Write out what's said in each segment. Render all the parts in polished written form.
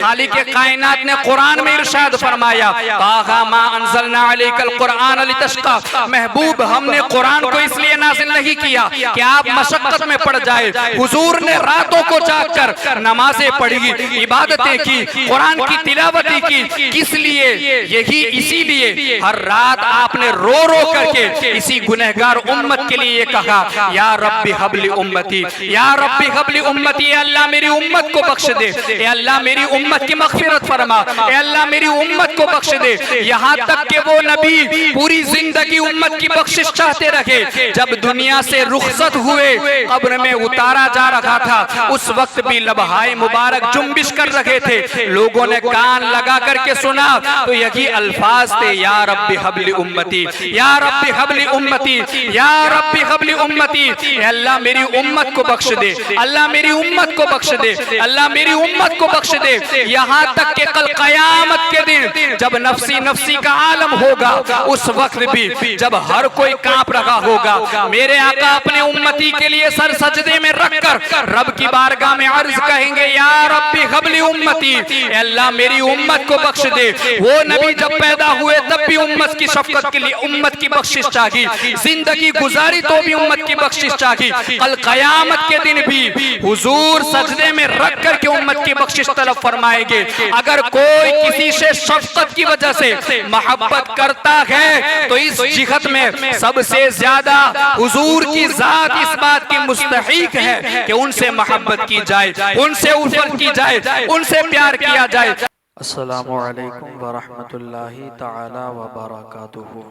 खालिक कायनात ने कुरान में इरशाद फरमाया, ताहा मा अंज़लना अलैकल कुरआन लितश्का, महबूब हमने कुरान को इसलिए नाज़िल नहीं किया कि आप मशक्कत में पड़ जाए। हुजूर ने रातों को जागकर नमाजें पढ़ी, इबादतें की, कुरान की तिलावती की। किस लिए? यही इसीलिए हर रात आपने रो रो करके इसी गुनहगार उम्मत के लिए कहा, या रब्बी हबली उम्मती, या रब्बी हबली उम्मती, अल्लाह मेरी उम्मत को बख्श दे, अल्लाह मेरी उम्मत की मग़फ़िरत फरमा, अल्लाह मेरी उम्मत को बख्श दे। यहाँ तक कि वो नबी पूरी जिंदगी उम्मत की बख्शिश चाहते रहे। जब दुनिया से रुखसत हुए, कब्र में उतारा जा रहा था, उस वक्त भी लबहाए मुबारक जुम्बिश कर रहे थे। लोगों ने कान लगा करके सुना तो यही अल्फाज थे, या रब्बी हबली उम्मती, या रब्बी हबली उम्मती, या रब्बी हबली उम्मती, अल्लाह मेरी उम्मत को बख्श दे, अल्लाह मेरी उम्मत को बख्श दे, अल्लाह मेरी उम्मत को बख्श दे। यहाँ तक कि कल कयामत के दिन जब नफ्सी नफ्सी का आलम होगा, उस वक्त भी जब हर कोई कांप रहा होगा, मेरे आका अपने उम्मती के लिए सर सजदे में रखकर रब की बारगाह में अर्ज कहेंगे, या रब्बी हबली उम्मती, अल्लाह मेरी उम्मत को बख्श दे। वो नबी जब पैदा हुए तब भी उम्मत की शफकत के लिए उम्मत की बख्शिश चाहिए, जिंदगी गुजारी तो भी उम्मत की बख्शिश चाहिए। कल कयामत के दिन भी हुजूर सजदे में रख कर के उम्मत की बख्शिश तलब फरमाएंगे। अगर कोई किसी से शफकत की वजह से मोहब्बत करता है तो इस जिहत में सबसे ज्यादा हुजूर की जात इस बात की मुस्तहिक है कि उनसे मोहब्बत की जाए, उनसे उल्फत की जाए, उनसे प्यार किया जाए। अस्सलामु अलैकुम व रहमतुल्लाहि तआला व बरकातुहू।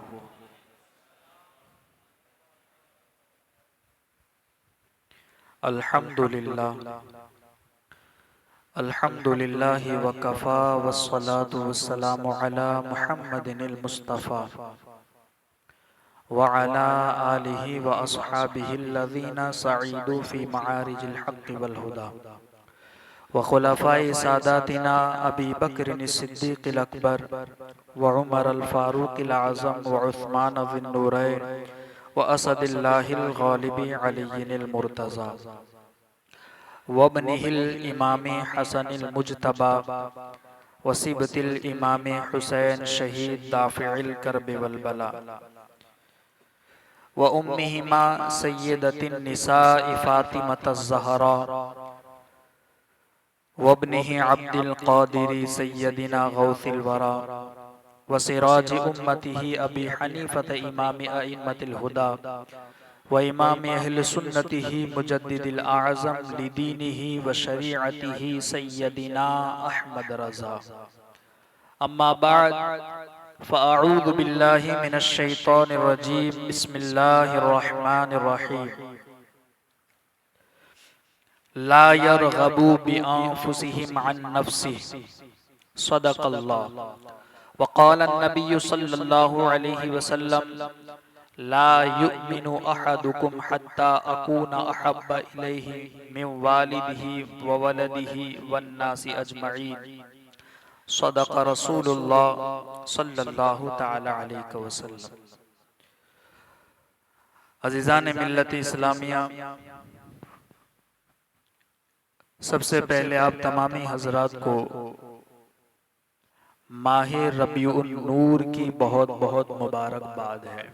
अल्हम्दुलिल्लाह अल्हम्दुलिल्लाहि व कफ़ा वस्सलातु वस्सलामु अला मुहम्मदिनिल मुस्तफ़ा व अला आलिहि व अस्हाबिहिल्लज़ीना सईदू फ़ी मआरिजिल हक़्क़ि वल हुदा व खुलफ़ाए सादातिना अबी बकर सिद्दीक़िल अकबर व उमर अल फ़ारूक़िल आज़म व उस्मान ज़िन्नूरैन व असदिल्लाहिल गालिबि अलीय्यिल मुर्तज़ा व इब्निहिल इमाम हसनिल मुज्तबा व सिबतिल इमाम हुसैन शहीद दाफ़िइल कर्ब वल बला व उम्मिहिमा सय्यदतिन निसाइ फ़ातिमतज़ ज़हरा व इब्निहि अब्दिल क़ादिर सय्यदिना गौसिल वरा व सिराज उम्मतिहि अबी हनीफ़त इमाम अइम्मतिल हुदा व इमाम अहल सुन्नतिहि मुजद्दिदिल आज़म लिदीनिहि व शरीअतिहि सय्यदिना अहमद रज़ा। अम्मा बाद फ़अऊज़ु बिल्लाहि मिनश शैतानिर रजीम। बिस्मिल्लाहिर रहमानिर रहीम। ला यरग़बू बिअन्फुसिहिम अन नफ्सिहि सदक़ल्लाह व क़ाल अन्नबिय्यु सल्लल्लाहु अलैहि वसल्लम ला युमिनु अहदुकुम हत्ता अकूना अहब्बा इलैहि मिन वालिदिही व वलदिही वन्नासि अजमईन। सदक़ रसूलुल्लाह सल्लल्लाहु तआला अलैहि वसल्लम। अज़ीज़ान मिल्लत इस्लामिया, सबसे पहले आप तमामी हजरात को माह रबीउन नूर की बहुत बहुत मुबारकबाद है।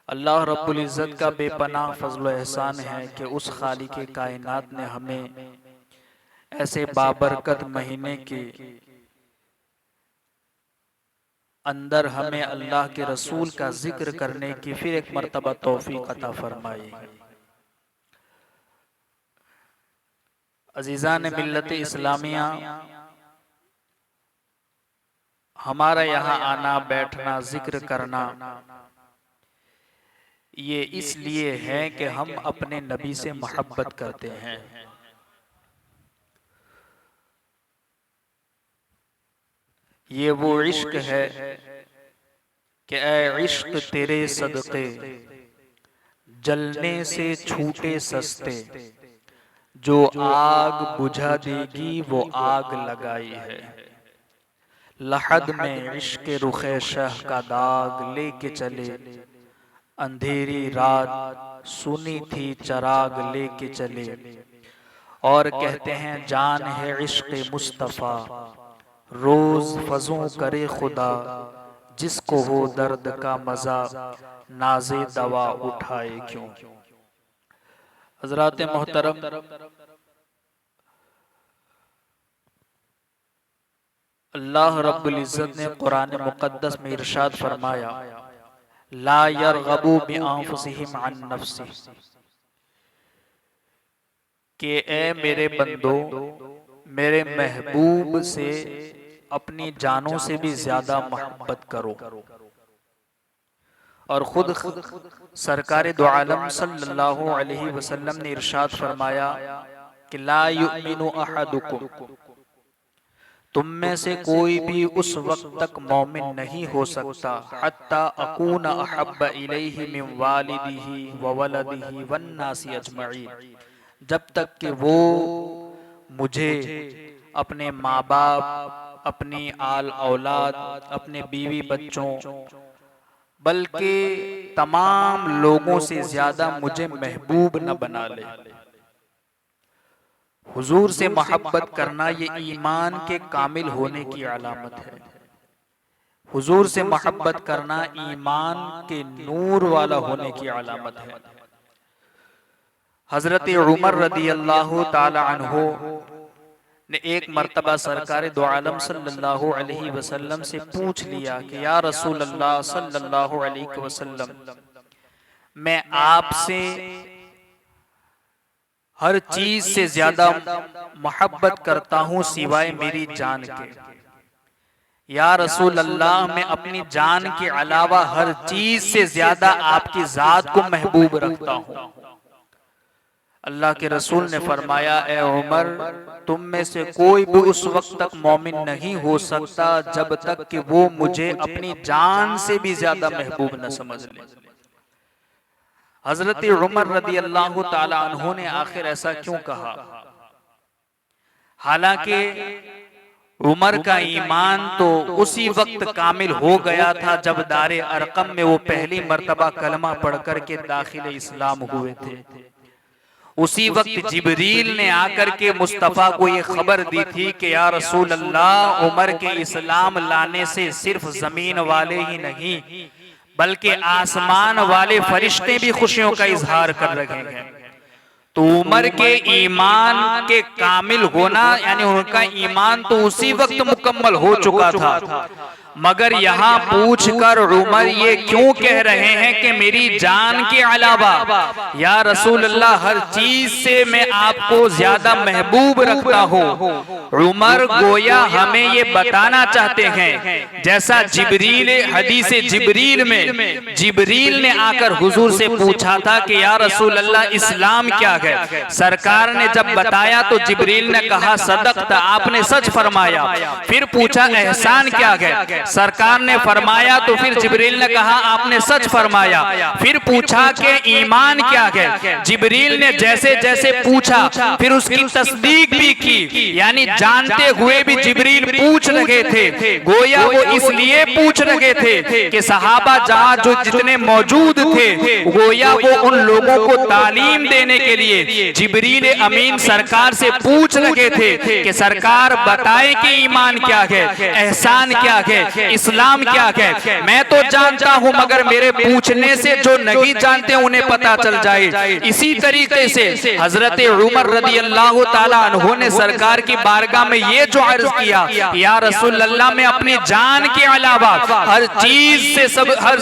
अल्लाह रब्बुल इज़्ज़त का बेपनाह फज़ल व एहसान है कि उस खालिक कायनात ने हमें ऐसे बाबरकत महीने के अंदर हमें अल्लाह के रसूल का जिक्र करने की फिर एक मर्तबा तौफीक अता फरमाई। अज़ीज़ान मिल्लत इस्लामिया, हमारा यहाँ आना बैठना जिक्र करना ये इसलिए है कि हम अपने नबी से मोहब्बत करते हैं। ये वो इश्क है कि ऐ इश्क तेरे सदक़े जलने से छूटे सस्ते, जो आग बुझा देगी वो आग लगाई है। लहद में इश्क रुखे शह का दाग लेके चले, अंधेरी रात सुनी थी चराग लेके चले, और कहते हैं जान है इश्क़ मुस्तफ़ा, रोज फजों करे खुदा, जिसको हो दर्द का मजा, नाज़े दवा उठाए क्यों। हज़रात मोहतरम, अल्लाह रब्बुल इज़्ज़त ने कुरान मुक़द्दस में इरशाद फरमाया, ला यरग़बू बिअन्फुसिहिम अन नफ्सी, कि ए मेरे बंदो, मेरे महबूब से अपनी जानों से भी ज्यादा मोहब्बत करो। और खुद सरकार दो आलम सल्लल्लाहु अलैहि वसल्लम ने इरशाद फरमाया कि ला युमिनु अहदुकुम, तुम में से कोई भी उस वक्त तक मोमिन नहीं हो सकता हत्ता अकून अहब्ब इलैहि मिन वालिदिही व वलदिही वन्नासी अजमईन, जब तक कि वो मुझे अपने माँ बाप, अपनी आल औलाद, अपने बीवी बच्चों, बल्कि तमाम लोगों से ज्यादा मुझे महबूब न बना ले। हुजूर से मोहब्बत करना ये ईमान के कामिल होने की अलामत है। हुजूर से मोहब्बत करना ईमान के नूर वाला होने की अलामत है। हजरत उमर रदी अल्लाह ताला अन्हु ने एक मर्तबा सरकार दो आलम सल्लल्लाहु अलैहि वसल्लम से पूछ लिया कि या रसूल अल्लाह सल्लल्लाहु अलैहि वसल्लम, मैं आपसे हर चीज से ज्यादा मोहब्बत करता हूं सिवाय मेरी जान के। या रसूल अल्लाह, मैं अपनी जान के अलावा हर चीज से ज्यादा आपकी जात को महबूब रखता हूं। अल्लाह के रसूल ने फरमाया, ए उमर, तुम में से कोई भी उस वक्त तक मोमिन नहीं हो सकता जब तक कि वो मुझे अपनी जान से भी ज्यादा महबूब न समझ ले। हजरत उमर रदी अल्लाह ताला अन्हु ने आखिर ऐसा क्यों कहा? हालांकि उमर का ईमान तो उसी वक्त कामिल हो गया था जब दारे अरकम में वो पहली मर्तबा कलमा पढ़कर के दाखिल इस्लाम हुए थे। उसी वक्त जिब्रील ने आकर के मुस्तफ़ा को ये खबर दी थी कि या रसूल अल्लाह, उमर के इस्लाम लाने से सिर्फ जमीन वाले ही नहीं बल्कि आसमान वाले फरिश्ते भी खुशियों का इजहार कर रहे हैं। तो उमर के ईमान के कामिल होना यानी उनका ईमान तो उसी वक्त मुकम्मल हो चुका था, मगर यहाँ पूछकर उमर ये क्यों कह रहे हैं कि मेरी जान के अलावा या रसूल अल्लाह हर चीज से मैं आपको ज्यादा महबूब रखता हूँ। उमर गोया हमें ये बताना चाहते हैं, जैसा जिब्रील, हदीस जिब्रील में जिब्रील ने आकर हुजूर से पूछा था कि या रसूल अल्लाह इस्लाम क्या है। सरकार ने जब बताया तो जिब्रील ने कहा सदक़ता, आपने सच फरमाया। फिर पूछा एहसान क्या है। सरकार ने फरमाया तो फिर जिब्रील ने कहा आपने सच फरमाया। फिर पूछा कि ईमान क्या है। जिब्रील ने जैसे जैसे पूछा फिर उसकी तस्दीक भी की, यानी जानते हुए भी जिब्रील पूछ रहे थे। गोया वो इसलिए पूछ रहे थे कि सहाबा जहां जो जितने मौजूद थे, गोया वो उन लोगों को तालीम देने के लिए जिब्रील अमीन सरकार से पूछ रहे थे कि सरकार बताएं कि ईमान क्या है, एहसान क्या है, इस्लाम क्या है। मैं तो जानता हूं मगर मेरे पूछने से जो नहीं जानते उन्हें पता चल जाए। इसी तरीके से हजरत उमर रदी अल्लाह ताला अन्हु ने सरकार की बारगाह में ये जो अर्ज किया, या रसूल अल्लाह, मैं अपनी जान के अलावा हर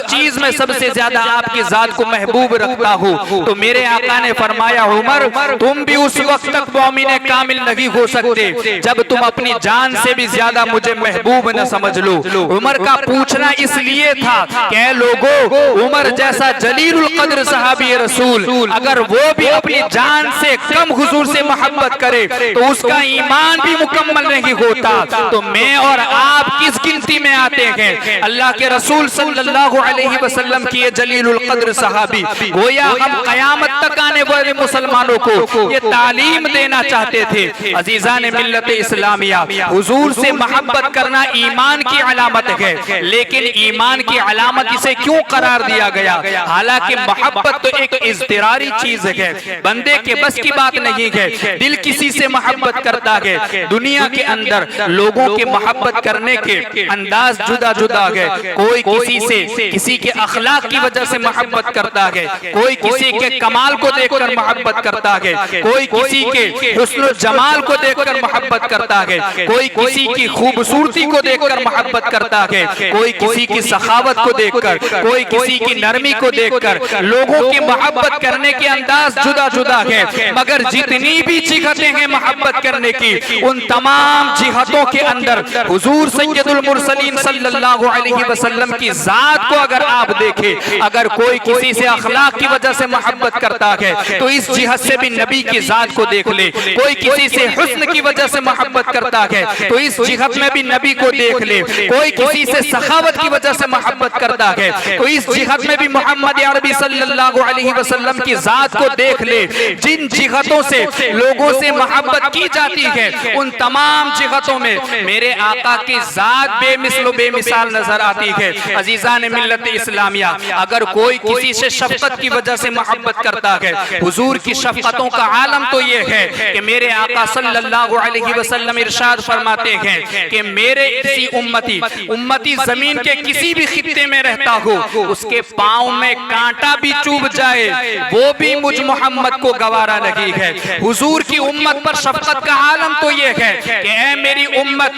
चीज में सबसे ज्यादा आपकी जात को महबूब रखता हूँ। तो मेरे आका ने फरमाया उमर, तुम भी उस वक्त तक मोमिन कामिल नहीं हो सकते जब तुम अपनी जान से भी ज्यादा मुझे महबूब न समझ लो। उमर का पूछना इसलिए था कि लोगों, उमर जैसा जलीलुल कद्र सहाबी रसूल अगर वो भी अपनी जान से कम हुजूर से मोहब्बत करे तो उसका ईमान भी मुकम्मल नहीं होता। तो मैं और आप किस गिनती में आते हैं? अल्लाह के रसूल सल्लल्लाहु अलैहि वसल्लम की जलीलुल कद्र सहाबी, गोया हम कयामत तक आने वाले मुसलमानों को ये तालीम देना चाहते थे। अजीजान मिल्लत इस्लामिया, हुजूर से मोहब्बत करना ईमान की अलामत है, लेकिन ईमान की अलामत इसे क्यों करार दिया गया? हालांकि मोहब्बत तो एक इज़्तिरारी चीज है, बंदे के बस की बात नहीं है। दिल किसी से मोहब्बत करता है। दुनिया के अंदर लोगों के मोहब्बत करने के अंदाज जुदा जुदा है। कोई किसी से किसी के अखलाक की वजह से मोहब्बत करता है, कोई किसी के कमाल को देखकर मोहब्बत करता है, कोई किसी के हुस्न जमाल को देखकर मोहब्बत करता है, कोई किसी की खूबसूरती को देखकर मोहब्बत करता है, कोई किसी की सखावत को देखकर, कोई किसी की नरमी को देखकर। लोगों की मोहब्बत करने के अंदाज जुदा जुदा है, मगर जितनी भी जिहतें हैं मोहब्बत करने की, उन तमाम जिहतों के अंदर हुजूर सैयदुल मुरसलीन सल्लल्लाहु अलैहि वसल्लम की जात को अगर आप देखें, अगर कोई किसी से अखलाक की वजह से मोहब्बत करता है तो इस जिहत से भी नबी की जात को देख ले। कोई किसी से हुस्न की वजह से मोहब्बत करता है तो इस जिहत में भी नबी को देख ले। कोई किसी से सखावत की वजह से मोहब्बत करता है तो इस जिहत में भी मोहम्मद अरबी सल्लल्लाहु अलैहि वसल्लम की जात को देख ले। जिन जिहतों से लोगों से मोहब्बत की जाती है, उन तमाम जिहतों में मेरे आका की जात बेमिसल बेमिसाल नजर आती है। अजीजान मिल्लत इस्लामिया, अगर कोई किसी से शफकत की वजह से मोहब्बत करता है, हुजूर की शफकतों का आलम तो ये है कि मेरे आका सल्लल्लाहु अलैहि वसल्लम इरशाद फरमाते हैं कि मेरे इसी उम्मती जमीन के किसी भी खित्ते में रहता हो, उसके पांव में कांटा भी चुभ जाए, वो भी मुझ मोहम्मद को गवारा नहीं है। हुजूर की उम्मत पर शफकत का आलम तो ये है कि ऐ मेरी उम्मत,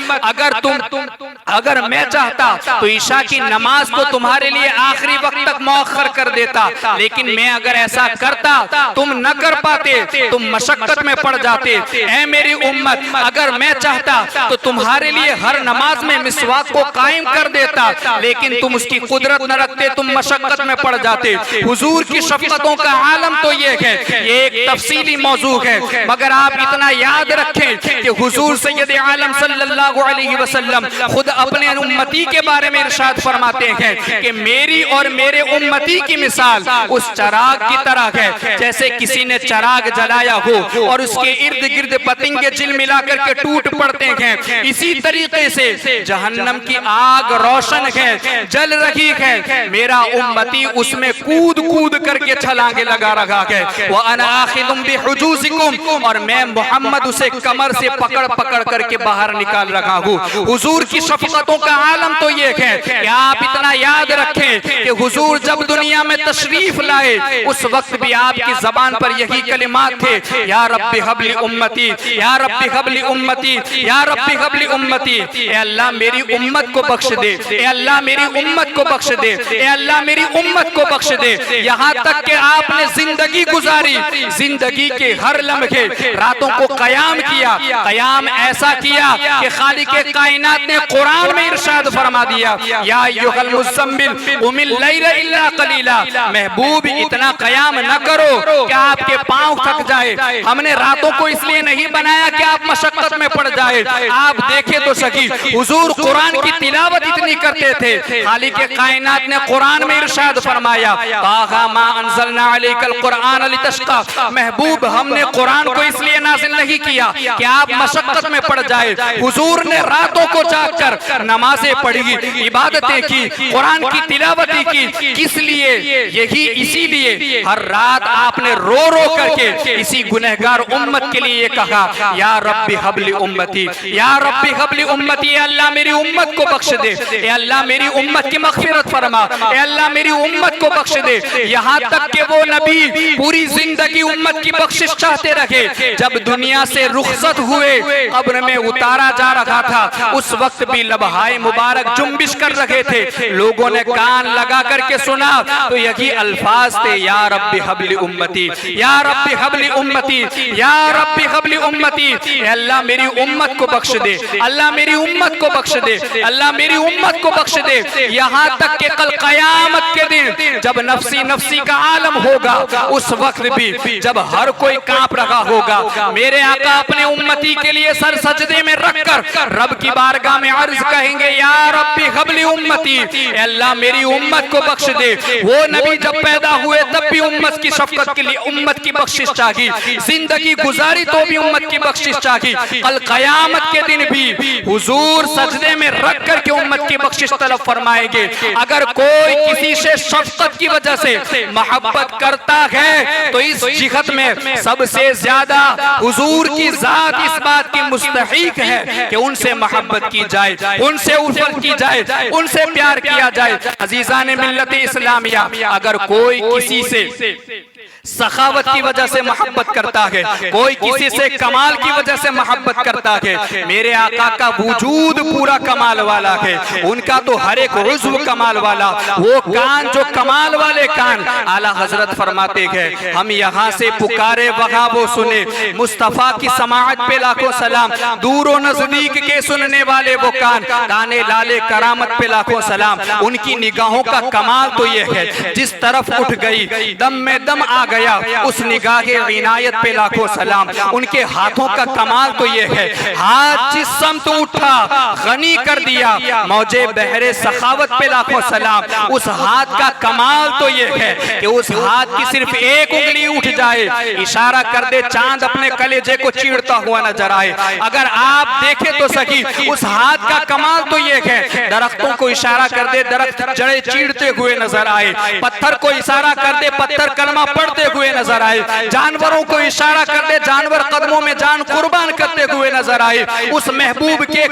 अगर मैं चाहता तो ईशा की नमाज को तुम्हारे लिए आखिरी वक्त तक मौखर कर देता, लेकिन मैं अगर ऐसा करता तुम न कर पाते, तुम मशक्कत में पड़ जाते। ऐ मेरी उम्मत, अगर मैं चाहता तो तुम्हारे लिए हर नमाज में मिसवाक को कायम कर देता, लेकिन तुम उसकी कुदरत न रखते, तुम मशक्कत में पड़ जाते। हुजूर की शफकतों का आलम तो ये है, ये एक तफसीली मौजू है, मगर आप इतना याद रखें कि हुजूर सैयद आलम सल्लल्लाहु अलैहि वसल्लम खुद अपने उम्मती के बारे में इरशाद फरमाते हैं कि मेरी और मेरे उम्मती की मिसाल उस चराग की तरह है, जैसे किसी ने चराग जलाया हो और उसके इर्द गिर्द पतंगे झिलमिला करके टूट पड़ते हैं। इसी तरीके से जहन्नम की आग रोशन है, जल रही है, मेरा उम्मती उसमें कूद कूद करके छलांगे लगा रहा है। व अना आखिदुम बिहुजूजिकुम, और मैं मोहम्मद उसे कमर से पकड़ पकड़ करके बाहर निकाल रहा हूँ। हुजूर की शफकतों का आलम तो ये है कि आप इतना याद रखें कि हुजूर जब दुनिया में तशरीफ लाए, उस वक्त भी आपकी जबान पर यही कलिमात थे, या रब्बी हबली उम्मती, या रब्बी हबली उम्मती, या रब्बी हबली उम्मती। ए अल्लाह मेरी उम्मत को बख्श दे, ए अल्लाह मेरी उम्मत को बख्श दे, ए अल्लाह मेरी उम्मत को बख्श दे। यहाँ तक कि आपने जिंदगी गुजारी, जिंदगी के हर लम्हे रातों को कयाम किया, कयाम ऐसा किया कि खालिक कायनात ने कुरान में इरशाद फरमा दिया, या अय्युहल मुज़्ज़म्मिल कुमिल लैला इल्ला कलीला। महबूब इतना कयाम न करो कि आपके पांव थक जाए। हमने रातों को इसलिए नहीं बनाया कि आप मशक्कत में पड़ जाए। आप देखे तो सही, हुजूर कुरान की तिलावत इतनी करते थे, खालिक कायनात ने कुरान में इरशाद फरमाया, ताहा मा अंज़लना अलैकल कुरान लितश्का। महबूब हमने कुरान को इसलिए नाज़िल नहीं किया कि आप मशक्कत में पड़ जाए। हुजूर ने रातों को जागकर नमाजें पढ़ी, इबादतें की, कुरान की तिलावत की। किस लिए? यही इसीलिए हर रात आपने रो रो करके इसी गुनहगार उम्मत के लिए कहा, या रब्बी हबली उम्मती, या रब्बी हबली उम्मती। अल्लाह मेरी उम्मत को बख्श दे, ए अल्लाह मेरी उम्मत की मग़फ़िरत फरमा, ए अल्लाह मेरी उम्मत को बख्श दे। यहाँ तक कि वो नबी पूरी जिंदगी उम्मत की बख्शिश चाहते रहे। जब दुनिया से रुखसत हुए, कब्र में उतारा जा रहा था, उस वक्त भी लबहाए मुबारक जुम्बिश कर रहे थे। लोगों ने कान लगा करके सुना तो यही अल्फाज थे, या रब्बी हबली उम्मती, या रब्बी हबली उम्मती, या रब्बी हबली उम्मती। अल्लाह मेरी उम्मत को बख्श दे, अल्लाह मेरी उम्मत को बख्श दे, अल्लाह मेरी उम्मत को बख्श दे। यहाँ तक कि कल कयामत के दिन जब नफ्सी नफ्सी का आलम होगा, उस वक्त भी जब हर कोई कांप रहा होगा, मेरे आका अपने उम्मती के लिए सर सजदे में रखकर रब की बारगाह में अर्ज कहेंगे, या रब्बी हबली उम्मती, अल्लाह मेरी उम्मत को बख्श दे। वो नबी जब पैदा हुए तब भी उम्मत की शफकत के लिए उम्मत की बख्शिश चाहिए, जिंदगी गुजारी तो भी उम्मत की बख्शिश चाहिए, कल कयामत के दिन भी हुजूर सजदे में रख कर के उम्मत की बख्शिश तलब फरमाएंगे। अगर कोई किसी से शफकत की वजह से मोहब्बत करता है तो इस जिहत में सबसे ज्यादा हुजूर की जात इस बात की मुस्तहिक है कि उनसे मोहब्बत की जाए, उनसे उल्फत की जाए, उनसे प्यार किया जाए। अजीजान मिल्लत इस्लामिया, अगर कोई किसी से सखावत की वजह से मोहब्बत करता है, कोई किसी से कमाल की वजह से मोहब्बत करता है, मेरे आका का वजूद पूरा कमाल वाला है, उनका तो हर एक उज़्व कमाल वाला, वो कान जो कमाल वाले कान। आला हजरत फरमाते हैं, हम यहाँ से पुकारे वहाँ वो सुने, मुस्तफ़ा की समाअत पे लाखों सलाम, दूर नजदीक के सुनने वाले वो कान, काने लाले करामत पे लाखों सलाम। उनकी निगाहों का कमाल तो ये है, जिस तरफ उठ गई दम में दम आ गया, उस निगाहे इनायत पे लाखों सलाम। उनके हाथों का कमाल तो ये है, हाथ जिस समत उठा गनी कर दिया, मौजे बहरे सखावत पे लाखों सलाम। उस हाथ का कमाल तो ये है कि उस हाथ की सिर्फ एक उंगली उठ जाए, इशारा कर दे, चांद अपने कलेजे को चीरता हुआ नजर आए। अगर आप देखें तो सही, उस हाथ का कमाल तो ये है, दरख्तों को इशारा कर दे, दरख्त जड़े चीरते हुए नजर आए, पत्थर को इशारा कर दे, पत्थर कलमा पढ़ते हुए नजर आए, जानवरों को इशारा कर दे, जानवर कदमों में जान कुर्बान करते हुए नजर आए। उस महबूब के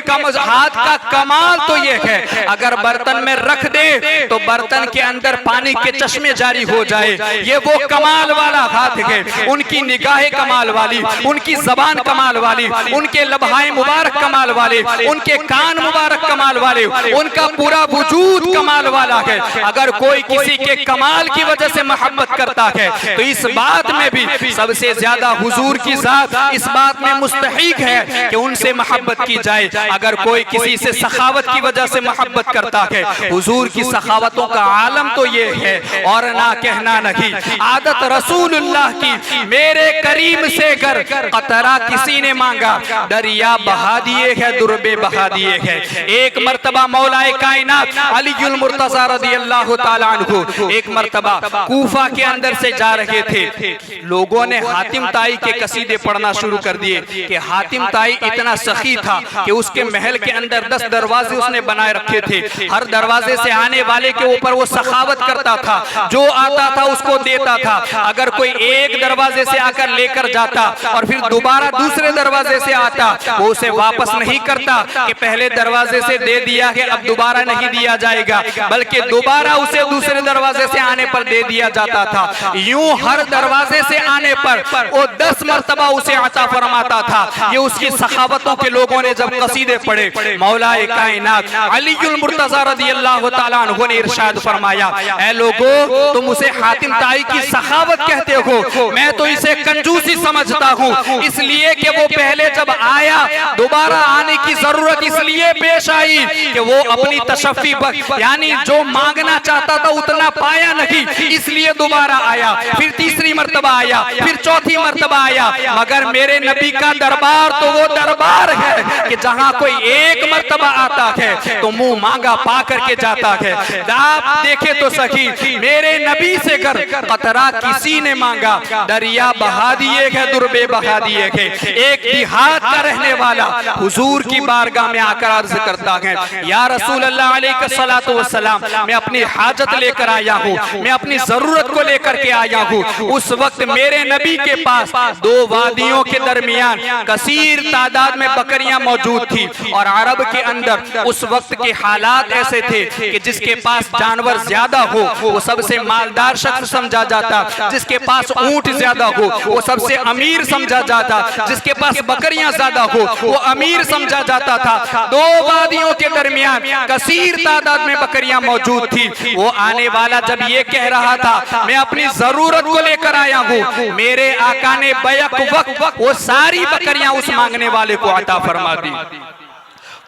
हाथ का कमाल तो ये है, अगर बर्तन में रख दे तो बर्तन के अंदर पानी के चश्मे जारी हो जाए, ये वो कमाल वाला हाथ है। उनकी निगाहें कमाल वाली, उनकी जबान कमाल वाली, उनके लबहाए मुबारक कमाल वाले, उनके कान मुबारक कमाल वाले, उनका पूरा वजूद कमाल वाला है। अगर कोई किसी के कमाल की वजह से मोहब्बत करता है तो इस बात में भी सबसे ज्यादा हुजूर की जात इस बात में मुस्तहिक है कि उनसे मोहब्बत की जाए। अगर कोई किसी से सखावत की वजह से मोहब्बत करता है, हुजूर की सखावतों का आलम तो ये है, और ना कहना नहीं, आदत रसूलुल्लाह की, मेरे करीम से गर कतरा किसी ने मांगा, दरिया बहा दिए है, दुर्बे बहा दिए है। एक मर्तबा मौलाए कायनात अलीउल मुर्तज़ा रज़ियल्लाहु ताला अन्हु एक मर्तबा कूफा के अंदर से जा रहे थे, लोगों ने हातिम ताई के कसीदे पढ़ना शुरू कर दिए कि हातिम ताई इतना सखी था कि उसके महल के अंदर 10 दरवाजे उसने बनाए रखे थे, हर दरवाजे से आने वाले के ऊपर वो सखावत करता था, जो आता था उसको देता था। अगर कोई एक दरवाजे से आकर लेकर जाता और फिर दोबारा दूसरे दरवाजे से आता, वो उसे वापस नहीं करता कि पहले दरवाजे से दे दिया है अब दोबारा नहीं दिया जाएगा, बल्कि दोबारा उसे दूसरे दरवाजे से आने पर दे दिया जाता था। यूं हर दरवाजे से आने पर वो 10 मर्तबा उसे अता फरमाता था। ये उसकी सखावतों के लोगों ने जब कसीदे पढ़े, मौलाए कायनात अलीउल मुर्तज़ा रज़ियल्लाहु ताला अन्हु ने इरशाद फरमाया, ऐ लोगो, तुम उसे हातिम ताई की सखावत कहते हो, मैं तो इसे कंजूसी समझता हूँ, इसलिए कि वो पहले जब आया दोबारा आने की जरूरत इसलिए पेश आई कि वो अपनी तशफ़ी यानी जो मांगना चाहता था उतना पाया नहीं, इसलिए दोबारा आया, फिर तीसरी मर्तबा आया, फिर चौथी मर्तबा आया। मगर मेरे नबी का दरबार तो वो दरबार है कि जहाँ कोई एक मर्तबा आता है तो मुंह मांगा पा करके जाता है। आप देखे तो सही, मेरे नबी से कर कतरा किसी ने मांगा, दरिया बहा दिए है, दुर्बे बहा दिए है। एक देहात का रहने वाला हुजूर की बारगाह में आकर अर्ज करता है, या रसूल अल्लाह अलैहिस्सलातु वस्सलाम, मैं अपनी हाजत लेकर आया हूँ, मैं अपनी जरूरत को लेकर के आया हूँ। उस वक्त मेरे नबी के पास 2 वादियों के दरमियान कसीर तादाद में बकरियां मौजूद थी, और अरब के अंदर उस वक्त के हालात ऐसे थे कि जिसके पास जानवर ज्यादा हो वो सबसे मालदार शख्स समझा जाता, जिसके पास ऊंट ज्यादा हो वो सबसे अमीर समझा जाता, जिसके पास बकरियां ज्यादा हो वो अमीर समझा जाता था। 2 वादियों के दरमियान कसीर तादाद में बकरियां मौजूद थी। वो आने वाला जब ये कह रहा था मैं अपनी जरूरत को लेकर आया हूँ, मेरे आका ने बैक वक्त वो सारी बकरियां उस मांगने वाले को अता फरमा दी।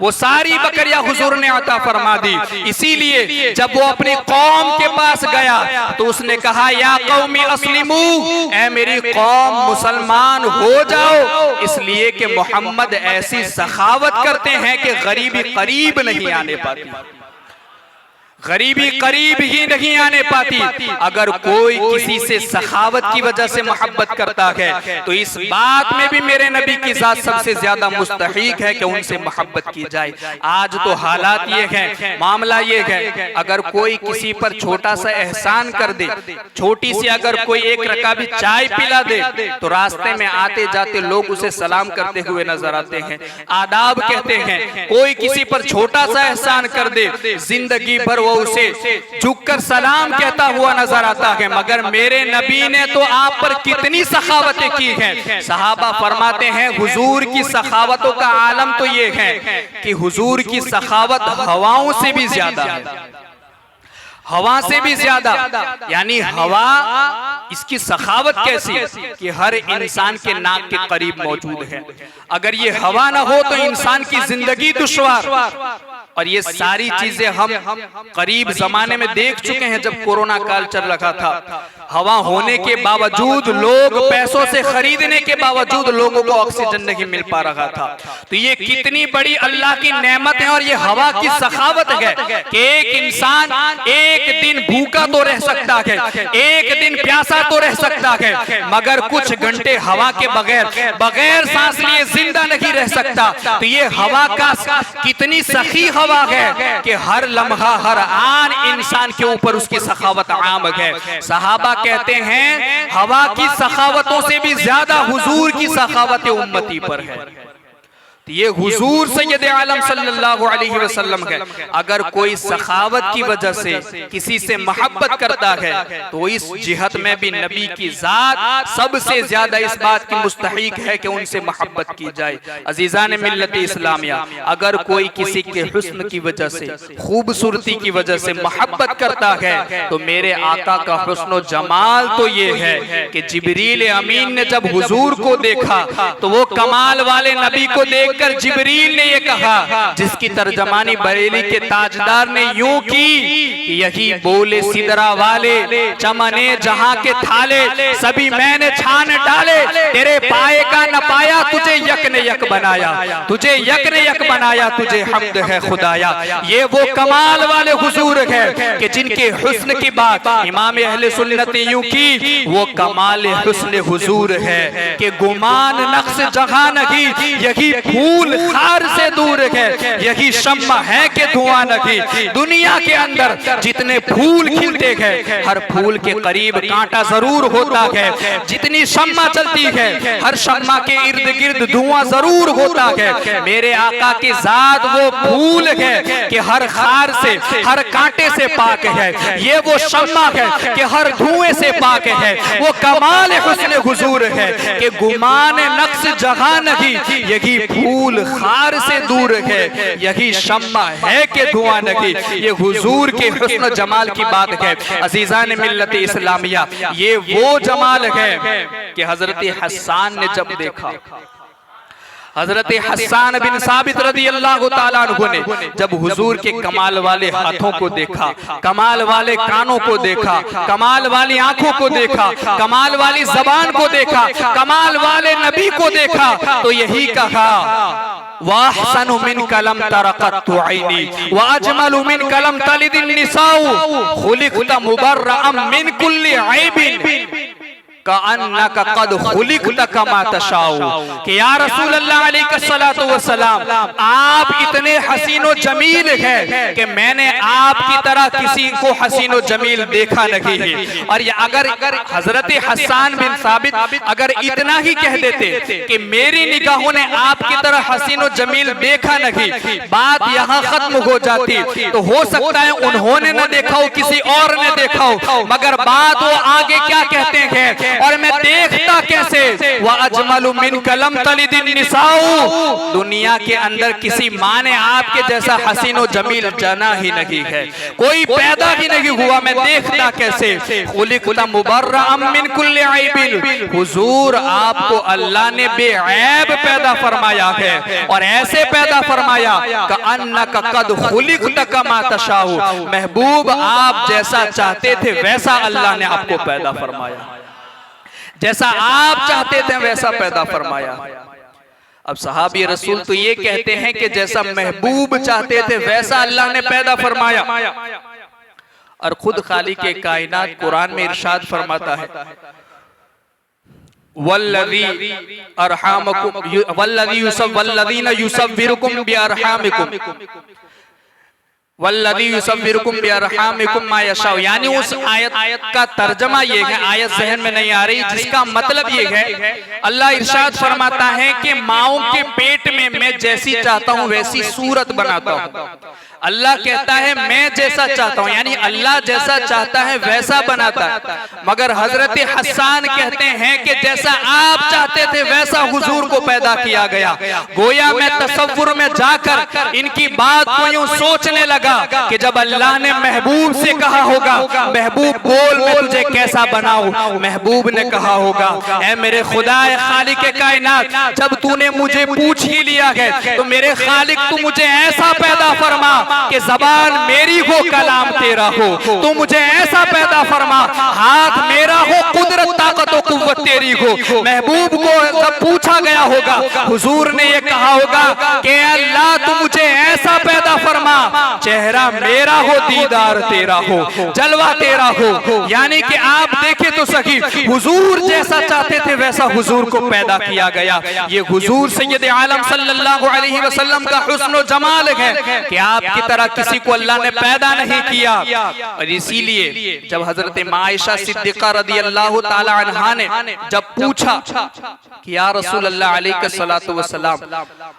वो सारी बकरियां हुजूर ने अता फरमा दी। इसीलिए जब वो अपनी कौम के पास गया तो उसने कहा, या कौमी अस्लिमू, ऐ मेरी कौम मुसलमान हो जाओ, इसलिए कि मोहम्मद ऐसी सखावत करते हैं कि गरीबी करीब नहीं आने पाती, गरीबी करीब ही नहीं आने पाती। अगर कोई किसी से सखावत की वजह से मोहब्बत करता है तो इस बात में भी मेरे नबी की जात सबसे ज्यादा मुस्तहीक है कि उनसे मोहब्बत की जाए। आज तो हालात ये हैं, मामला ये है, अगर कोई किसी पर छोटा सा एहसान कर दे, छोटी सी अगर कोई एक रकाबी चाय पिला दे, तो रास्ते में आते जाते लोग उसे सलाम करते हुए नजर आते हैं, आदाब कहते हैं। कोई किसी पर छोटा सा एहसान कर दे, जिंदगी भर वो उसे झुककर सलाम कहता हुआ नजर आता है। मगर मेरे नबी ने तो आप पर कितनी सखावतें की हैं। सहाबा फरमाते हैं, हुजूर की सखावतों का आलम तो ये है कि हुजूर की सखावत हवाओं से भी ज्यादा है, हवा से भी ज्यादा। यानी हवा, इसकी सखावत कैसी कि हर इंसान के नाक के करीब मौजूद है। अगर ये हवा ना हो तो इंसान की जिंदगी दुश्वार। और ये सारी चीजें हम करीब जमाने में देख चुके हैं। जब कोरोना काल चल रहा था, हवा होने के बावजूद, लोग पैसों से खरीदने के बावजूद लोगों को ऑक्सीजन नहीं मिल पा रहा था। तो ये कितनी बड़ी अल्लाह की नेमत है और ये हवा की सखावत है कि एक इंसान एक दिन भूखा तो रह सकता है, एक दिन प्यासा तो रह सकता है, मगर कुछ घंटे हवा के बगैर सांस लिए जिंदा नहीं रह सकता। तो ये हवा का कितनी सखी हवा है कि हर लम्हा, हर आन इंसान के ऊपर उसकी सखावत आम है। सहाबा कहते हैं, हवा की सखावतों से भी ज्यादा हुजूर की सखावत उम्मती पर है। तो ये हुजूर सैयद आलम सल्लल्लाहु अलैहि वसल्लम है। अगर कोई सखावत की वजह से किसी से मोहब्बत करता है तो इस जिहत में भी नबी की जात सबसे ज्यादा इस बात की मुस्तहीक है कि उनसे मोहब्बत की जाए। अजीजान मिल्लत इस्लामिया, अगर कोई किसी के हुस्न की वजह से, खूबसूरती की वजह से मोहब्बत करता है तो मेरे आका का हुस्न जमाल तो ये है कि जिब्रील अमीन ने जब हुजूर को देखा तो वो कमाल वाले नबी को देख कर जिब्रील ने ये कहा, जिसकी तर्जमानी बरेली के ताजदार ने यूं की, यही बोले सिदरा वाले, चमने जहां के थाले, सभी मैंने छान डाले, तेरे पाए का न पाया, तुझे यक ने यक बनाया, तुझे यक ने यक बनाया, तुझे हम्द है खुदाया। ये वो कमाल वाले हुजूर है कि जिनके हुस्न की बात इमाम अहले सुन्नत ने यूं की, वो कमाल हुस्न हुजूर है कि गुमान नक्श जहां नहीं, यही फूल खार से दूर है, यही शम्मा है कि धुआं नहीं। दुनिया के अंदर जितने फूल खिलते हैं, हर फूल के करीब कांटा जरूर होता है। जितनी शम्मा चलती है, हर शम्मा के इर्द गिर्द धुआं जरूर होता है। मेरे आका की जात वो फूल है कि हर खार से, हर कांटे से पाक है। ये वो शम्मा है कि हर धुएं से पाक है। वो कमाल हुस्न हुजूर है कि गुमान नक्श जहां नहीं, यही फूल खार से दूर है, यही शम्मा है कि धुआं नहीं। ये हुजूर के हुस्न जमाल की बात है। अजीजान मिल्लत इस्लामिया, ये वो जमाल है कि हजरत हसन ने जब देखा, हजरत हसन बिन साबित रदी अल्लाह ताला अन्हु ने जब हुजूर के कमाल वाले हाथों को देखा, कमाल वाले कानों को देखा, कमाल वाली आंखों को देखा, कमाल वाली जबान को देखा, कमाल वाले नबी को देखा, तो यही कहा, वाहसनु मिन कलम तरक़त ऐनी व अजमलु मिन कलम तलिदिन निसाउ खुलिक़त मुबर्रअम मिन कुल्ली ऐबिन कअन्नका कद खुलिक़त कमा तशाउ। कि या रसूल अल्लाह अलैहिस्सलातु वस्सलाम, आप इतने हसीनो जमील हैं कि मैंने आपकी तरह किसी को हसीनो जमील देखा नहीं है। और अगर हजरत हसन बिन साबित अगर इतना ही कह देते कि मेरी निगाहों ने आपकी तरह हसीनो जमील देखा नहीं, बात यहाँ खत्म हो जाती। तो हो सकता है उन्होंने न देखा हो, किसी और ने देखा हो, मगर बात वो आगे क्या कहते हैं, और मैं देखता कैसे, वह अजमलु मिन कलम तलिदिन निसाउ, दुनिया के अंदर किसी माँ ने आपके जैसा हसीन और जमील जना ही नहीं है, कोई पैदा ही नहीं हुआ, मैं देखता कैसे। खुलिक़्ता मुबर्रअम मिन कुल्लि ऐबिन, हुजूर आपको अल्लाह ने बेऐब पैदा फरमाया है, और ऐसे पैदा फरमाया का अन्नका कद खुलिक़्ता कमा तशाउ, महबूब आप जैसा चाहते थे वैसा अल्लाह ने आपको पैदा फरमाया, जैसा आप चाहते थे वैसा पैदा फरमाया। अब सहाबी रसूल तो ये कहते हैं कि जैसा महबूब चाहते थे वैसा अल्लाह ने पैदा फरमाया, और खुद खालिक कायनात कुरान में इरशाद फरमाता है, वल्लज़ीना युसव्विरुकुम बिअरहामिकुम वल्लज़ी युसव्विरुकुम बिअरहामिकुम मा यशाउ, यानी उस आयत का तर्जमा ये है, आयत जहन में नहीं आ रही, जिसका मतलब ये है, अल्लाह इरशाद फरमाता है कि माओं के पेट में मैं जैसी चाहता हूँ वैसी सूरत बनाता हूँ। अल्लाह कहता है मैं जैसा चाहता हूँ, यानी अल्लाह जैसा चाहता है वैसा बनाता है, मगर हजरत हसन कहते हैं कि जैसा आप चाहते थे वैसा हुजूर को पैदा किया गया। गोया मैं तसव्वुर में जाकर इनकी बात को यूं सोचने लगा कि जब अल्लाह ने महबूब से कहा होगा, महबूब बोल मैं तुझे कैसा बनाऊं, महबूब ने कहा होगा, ऐ मेरे खुदा खालिक कायनात, जब तूने मुझे पूछ ही लिया है तो मेरे खालिक तू मुझे ऐसा पैदा फरमा कि जबान मेरी हो कलाम तेरा हो, तो मुझे ऐसा पैदा फरमा, हाथ मेरा हो कुदरत ताकत और कुव्वत तेरी हो। महबूब को जब पूछा गया होगा, हुजूर ने ये कहा होगा कि अल्लाह तू मुझे ऐसा पैदा फरमा, चेहरा मेरा हो, दीदार तेरा हो, जलवा तेरा हो। यानी कि आप देखे तो सही, हुजूर जैसा चाहते थे वैसा हुजूर को पैदा किया गया। ये हुजूर सैयद आलम सल्लल्लाहु अलैहि वसल्लम का हुस्न और जमाल है कि आपकी तरह किसी को अल्लाह ने पैदा नहीं किया। और इसीलिए जब हजरत आयशा सिद्दीक़ा रज़ियल्लाहु ताला अन्हा ने जब पूछा कि या रसूल अल्लाह अलैहिस्सलातु वस्सलाम,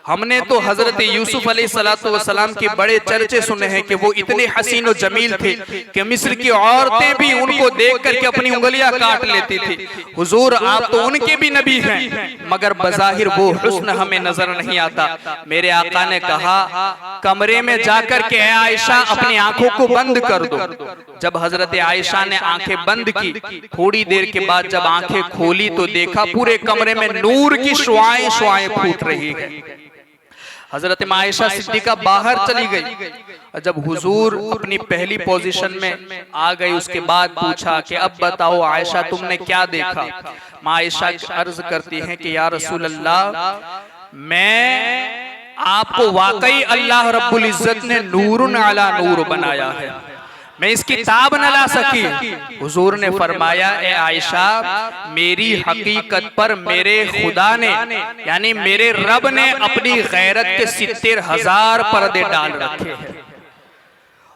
हमने तो हजरत यूसुफ अलैहिस्सलातु वस्सलाम के बड़े चर्चे सुने हैं कि वो इतने हसीन और जमील थे कि मिस्र की औरतें भी उनको देख करके अपनी उंगलियां काट लेती थी। हुजूर आप तो उनके भी नबी हैं, मगर बज़ाहिर वो हुस्न हमें नजर नहीं आता। मेरे आका ने कहा कमरे में जाकर के आयशा अपनी आंखों को बंद कर दो। जब हजरत आयशा ने आंखें बंद की, थोड़ी देर के बाद जब आंखें खोली तो देखा पूरे कमरे में नूर की शुआएं शुआएं फूट रही है। हजरत आयशा सिद्दीक़ा बाहर चली गई, और जब हुजूर अपनी पहली पोजीशन में आ गई उसके बाद पूछा कि अब बताओ आयशा तुमने क्या देखा। आयशा अर्ज करती हैं कि या रसूल अल्लाह, मैं आपको वाकई अल्लाह रब्बुल इज्जत ने नूरुन अला नूर बनाया है, मैं इसकी ताब न ला सकी। हुजूर ने फरमाया ए आयशा, मेरी हकीकत पर मेरे खुदा ने यानी मेरे रब ने अपनी गैरत के 70,000 पर्दे डाल रखे हैं,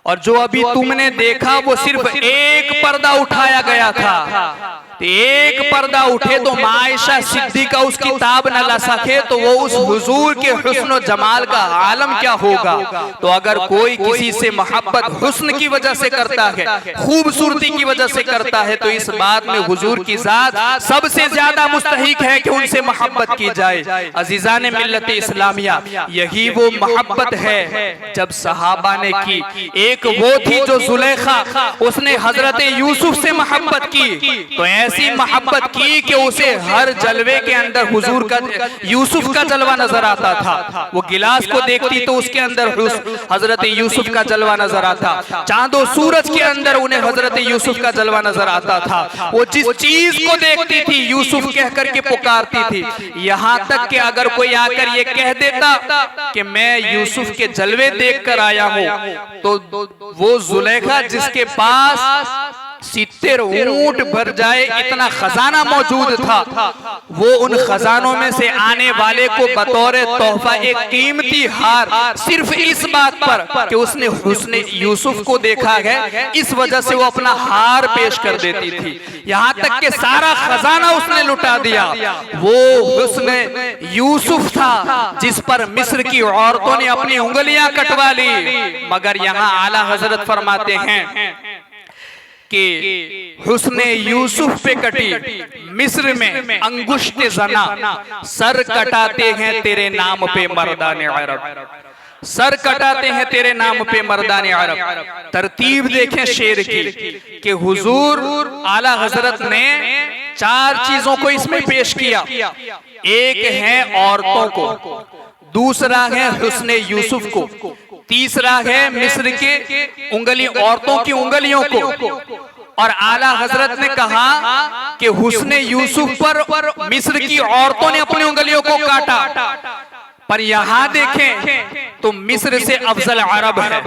और जो अभी तुमने देखा वो सिर्फ एक पर्दा उठाया गया था। एक पर्दा उठे तो आयशा सिद्दीक़ा उसकी ताब न ला सके तो वो उस हुजूर के हुस्न और जमाल का आलम क्या होगा। तो अगर कोई किसी से मोहब्बत हुस्न की वजह से करता है, खूबसूरती की वजह से करता है, तो इस बात में हुजूर की जात सबसे ज्यादा मुस्तहिक है कि उनसे मोहब्बत की जाए। अजीजान मिल्लत इस्लामिया, यही वो मोहब्बत है जब सहाबा ने की। एक वो थी जो जुलेखा, उसने हजरत यूसुफ से मोहब्बत की, तो ऐसी मोहब्बत की कि उसे हर जलवे के अंदर हुजूर का यूसुफ का जलवा नजर आता था। वो गिलास को देखती तो उसके अंदर हजरत यूसुफ का जलवा नजर आता, चांदो सूरज के अंदर उन्हें हजरत यूसुफ का जलवा नजर आता था। वो जिस चीज को देखती थी यूसुफ कह करके पुकारती थी, यहाँ तक कि अगर कोई आकर ये कह देता कि मैं यूसुफ के जलवे देख कर आया हूँ, तो वो जुलेखा जिसके पास 70 ऊंट भर जाए इतना खजाना मौजूद था, वो उन खजानों में से आने वाले को बतौर तोहफा एक कीमती हार, सिर्फ इस बात पर कि उसने हुस्न यूसुफ को देखा है, इस वजह से वो अपना हार पेश कर देती थी। यहाँ तक कि सारा खजाना उसने लुटा दिया। वो हुस्न यूसुफ था जिस पर मिस्र की औरतों ने अपनी उंगलियां कटवा ली। मगर यहाँ आला हजरत फरमाते हैं कि हुस्ने यूसुफ पे कटी मिस्र में अंगुश्त जना, सर कटाते हैं तेरे नाम पे मर्दाने अरब, सर कटाते हैं तेरे नाम पे मर्दाने अरब। तरतीब देखें शेर की कि हुजूर आला हजरत ने 4 चीजों को इसमें पेश किया। एक है औरतों को, दूसरा है हुस्ने यूसुफ को, तीसरा है मिस्र के औरतों की उंगलियों को, और आला हजरत ने कहा कि हुस्ने यूसुफ पर मिस्र की औरतों ने अपनी उंगलियों को काटा। पर यहां देखें तो मिस्र से अफजल अरब है,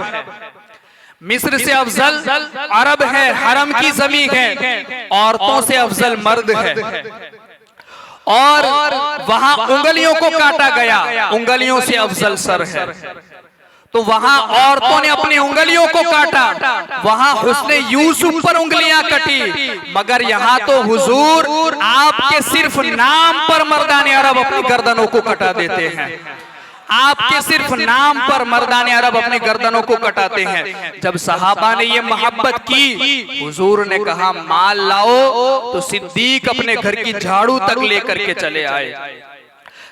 मिस्र से अफजल अरब है, हरम की जमीन है, औरतों से अफजल मर्द है, और वहां उंगलियों को काटा गया, उंगलियों से अफजल सर है। तो वहां औरतों ने अपनी उंगलियों को काटा, वहां हुस्ने यूसुफ पर उंगलियां कटी, मगर यहां तो हुजूर आपके सिर्फ नाम पर मर्दाने अरब अपनी गर्दनों को कटा देते हैं, आपके सिर्फ नाम पर मर्दाने अरब अपनी गर्दनों को कटाते हैं। जब सहाबा ने ये मोहब्बत की, हुजूर ने कहा माल लाओ, तो सिद्दीक अपने घर की झाड़ू तक लेकर के चले आए।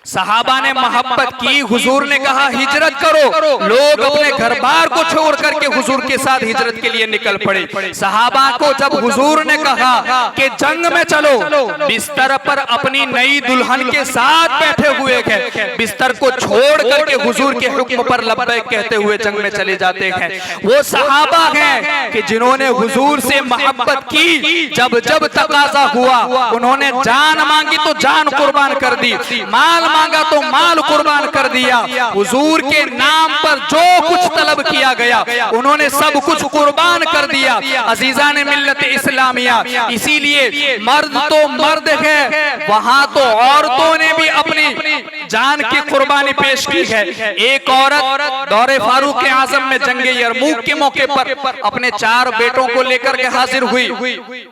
सहाबा ने मोहब्बत की, हुजूर ने कहा हिजरत करो, लोग अपने घर बार को छोड़ करके हुजूर के साथ हिजरत के लिए निकल पड़े। सहाबा को जब हुजूर ने कहा कि जंग में चलो, बिस्तर पर अपनी नई दुल्हन के साथ बैठे हुए हैं, बिस्तर को छोड़ करके हुजूर के हुक्म पर लब्बैक कहते हुए जंग में चले जाते हैं। वो सहाबा हैं कि जिन्होंने हुजूर से मोहब्बत की, जब जब तकाजा हुआ उन्होंने जान मांगी तो जान कुर्बान कर दी, माल मांगा तो माल कुर्बान कर दिया। हुजूर के नाम पर जो कुछ तलब किया गया उन्होंने सब कुछ कुर्बान कर दिया। अजीजान मिल्लत इस्लामिया, इसीलिए मर्द तो मर्द है, वहां तो औरतों ने भी अपनी जान की कुर्बानी पेश की है। एक औरत दौरे फारूक आजम में जंगे यरमूक के मौके पर अपने 4 बेटों को लेकर के हाजिर हुई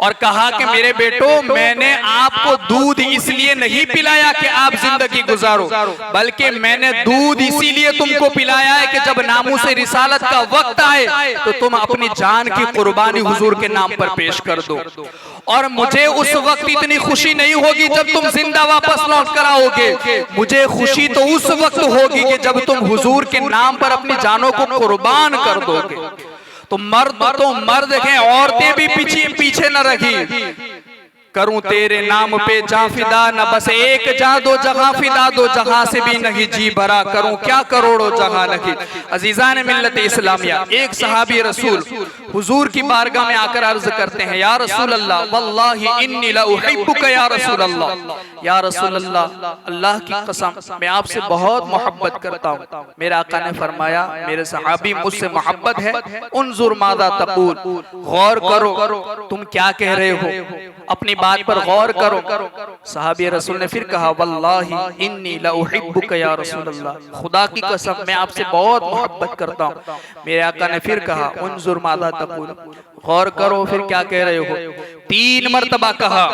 और कहा कि मेरे बेटो, मैंने आपको दूध इसलिए नहीं पिलाया कि आप जिंदगी गुजारो, बल्कि मैंने दूध इसीलिए तुमको पिलाया है कि जब नामूस रिसालत का वक्त आए तो तुम अपनी जान की कुर्बानी हुजूर के नाम पर पेश कर दो। और मुझे उस वक्त इतनी खुशी नहीं होगी जब तुम जिंदा वापस लौट कर आओगे, मुझे खुशी तो उस वक्त होगी कि जब तुम हुजूर के नाम पर अपनी जानों को कुर्बान कर दोगे। तो मर्द हैं, औरतें भी पीछे न रही। करूं तेरे नाम पे जां फिदा, न बस एक जां दो जहां फिदा, दो जहां से भी नहीं जी भरा, करूं क्या करोड़ों जहां नहीं। अजीजान मिल्लत इस्लामिया, एक सहाबी रसूल हुजूर की बारगाह में आकर अर्ज करते हैं, या रसूल अल्लाह वल्लाहि इन्नी ला उहिब्बुका या रसूल अल्लाह, या रसूल अल्लाह, अल्लाह की कसम मैं आपसे बहुत मोहब्बत करता हूँ। मेरे आका ने फरमाया, मेरे सहाबी मुझसे मोहब्बत है, उन्जुर मादा तक़ूल, गौर करो तुम क्या कह रहे हो, अपनी बात पर गौर करो। सहाबी रसूल ने फिर कहा, वल्लाहि इन्नी ला उहिब्बुका या रसूल अल्लाह, खुदा की कसम मैं आपसे बहुत मोहब्बत करता हूँ। मेरे आका ने फिर कहा, उन्जुर मादा तक़ूल, गौर करो फिर क्या कह रहे हो। 3 मर्तबा कहा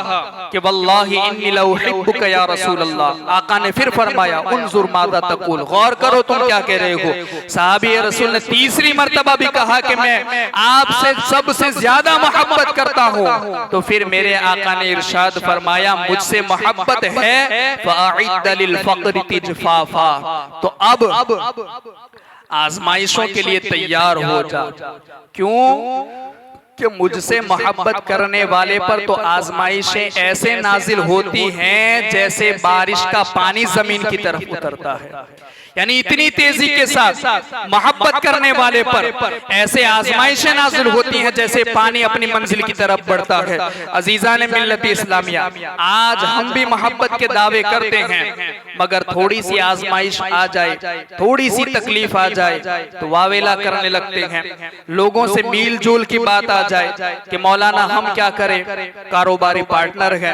कि वल्लाहि इन्नी ला उहिब्बुका या रसूल अल्लाह। आका ने फिर फरमाया, उन्जुर मादा तक़ूल, गौर करो तुम क्या कह रहे हो। सहाबी रसूल ने तीसरी मर्तबा भी कहा कि मैं आपसे सबसे ज्यादा मोहब्बत करता हूँ। तो फिर मेरे आका ने इरशाद फरमाया, मुझसे मोहब्बत है फ़अइद लिल फ़क़्र तिजफ़ाफ़ा, तो अब आजमाइशों के लिए तैयार हो जा। क्यों कि मुझसे मोहब्बत करने वाले पर तो आजमाइशें ऐसे नाजिल होती हैं जैसे बारिश का पानी जमीन की तरफ उतरता है, यानी इतनी तेजी के साथ मोहब्बत करने वाले पर ऐसे आजमाइशें नाजिल होती हैं जैसे पानी अपनी मंजिल की तरफ बढ़ता है। अजीजान मिल्लत इस्लामिया, आज हम भी मोहब्बत के दावे करते हैं, मगर थोड़ी सी आजमाइश आ जाए, थोड़ी सी तकलीफ आ जाए तो वावेला करने लगते हैं। लोगों से मील जोल की बात आ जाए कि मौलाना हम क्या करें, कारोबारी पार्टनर है,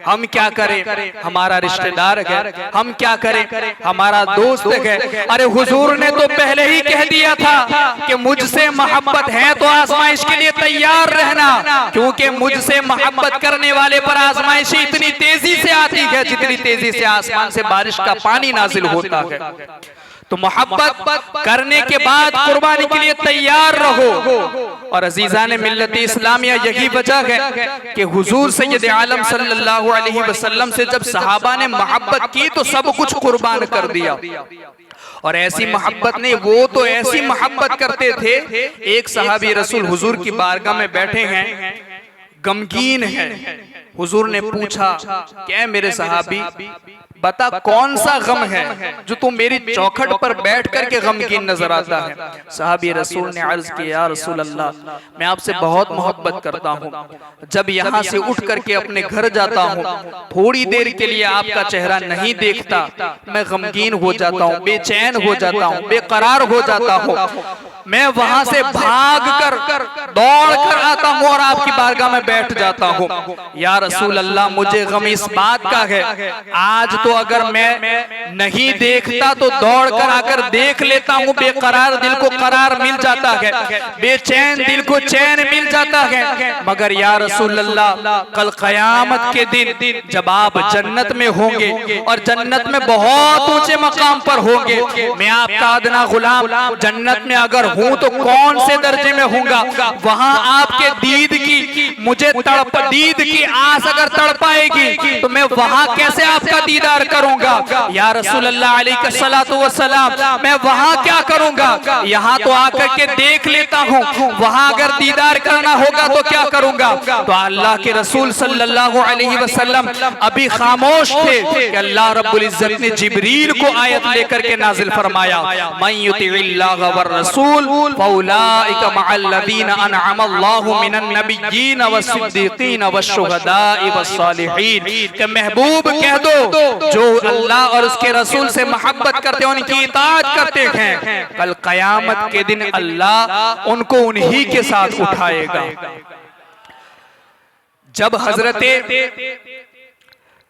हम क्या करें, हमारा रिश्तेदार है, हम क्या करें, हमारा दोस्त है। अरे हुजूर ने तो पहले ही कह दिया था कि मुझसे मोहब्बत है तो आजमाइश के लिए तैयार रहना, क्योंकि मुझसे मोहब्बत करने वाले पर आजमाइश इतनी तेजी से आती है जितनी तेजी से आसमान से बारिश का पानी नाजिल होता है। तो मोहब्बत करने के बाद कुर्बानी के लिए तैयार रहो। और अजीज़ान मिल्लत इस्लामिया यही वजह है कि हुजूर सैयद आलम सल्लल्लाहु अलैहि वसल्लम से जब सहाबा ने मोहब्बत की तो सब कुछ कुर्बान कर दिया। और ऐसी मोहब्बत नहीं, वो तो ऐसी मोहब्बत करते थे। एक सहाबी रसूल हुजूर की बारगाह में बैठे हैं, गमगीन है। हुजूर ने पूछा, क्या मेरे सहाबी बता कौन सा गम है जो तू मेरी चौखट पर बैठ करके गमगीन नजर आता है। सहाबी रसूल ने अर्ज किया, या रसूल अल्लाह, मैं आपसे बहुत मोहब्बत करता हूँ। जब यहाँ से उठ करके अपने घर जाता हूँ, थोड़ी देर के लिए आपका चेहरा नहीं देखता, मैं गमगीन हो जाता हूँ, बेचैन हो जाता हूँ, बेकरार हो जाता हूँ। मैं वहां से भाग कर दौड़ कर आता हूँ और आपकी बारगाह में बैठ जाता हूँ। या रसूल अल्लाह, मुझे गम इस बात का है, आज तो अगर मैं नहीं देखता तो दौड़ कर आकर देख लेता हूँ। बेकरार दिल को करार मिल जाता है, बेचैन दिल को चैन मिल जाता है। मगर या रसूल अल्लाह, कल कयामत के दिन जब आप जन्नत में होंगे और जन्नत में बहुत ऊंचे मकाम पर होंगे, मैं आपका अदना गुलाम जन्नत में अगर हूं तो कौन से दर्जे में होऊंगा? वहां आपके दीद की मुझे दीद की आस अगर तड़पाएगी तो मैं वहां कैसे आपका दीदार करूंगा? या रसूल अल्लाह अलैहि सल्लल्लाहु अलैहि वसल्लम, मैं वहां क्या करूंगा? यहाँ तो आकर के देख लेता हूँ, वहां अगर दीदार करना होगा तो क्या करूंगा? तो अल्लाह के रसूल सल्लल्लाहु अलैहि वसल्लम अभी खामोश थे कि अल्लाह रब्बुल इज्जत ने जिब्रील को आयत लेकर के नाजिल फरमाया, मन युतिइल्लाह वर रसूल फउलाइका मअल्लज़ीना अनअमल्लाहु मिनन नबिय्यीन वस्सिद्दीक़ीन वश्शुहदाኢ वस्सालिहीन। कि महबूब कह दो, जो अल्लाह और उसके रसूल से मोहब्बत करते हैं, उनकी इताअत करते हैं, कल कयामत के दिन अल्लाह उनको उन्हीं के साथ उठाएगा। जब हजरते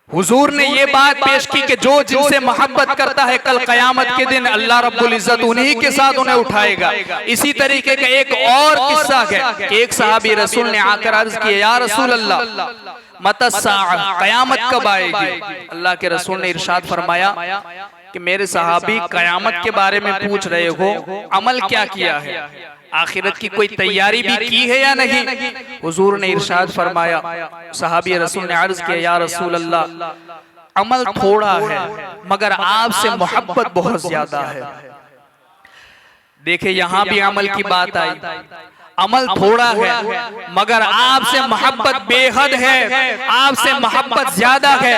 हुजूर ने ये बात पेश की कि जो जिनसे मोहब्बत करता है कल कयामत के दिन अल्लाह रब्बुल इज्जत उन्हीं के साथ उन्हें उठाएगा। इसी तरीके का एक और किस्सा है कि एक सहाबी रसूल ने आकर अर्ज किया, या रसूल अल्लाह, मतस्साअ, कयामत कब आएगी? अल्लाह के रसूल ने इरशाद फरमाया कि मेरे सहाबी कयामत के बारे में पूछ रहे हो, अमल क्या किया है? आखिरत की कोई तैयारी भी की है या नहीं? हुजूर ने इरशाद फरमाया, सहाबी रसूल ने अर्ज किया, या रसूल अल्लाह, अमल थोड़ा है मगर आपसे मोहब्बत बहुत ज्यादा है। देखे यहाँ भी अमल की बात आई, अमल थोड़ा है मगर आपसे मोहब्बत बेहद है, आपसे मोहब्बत ज्यादा है।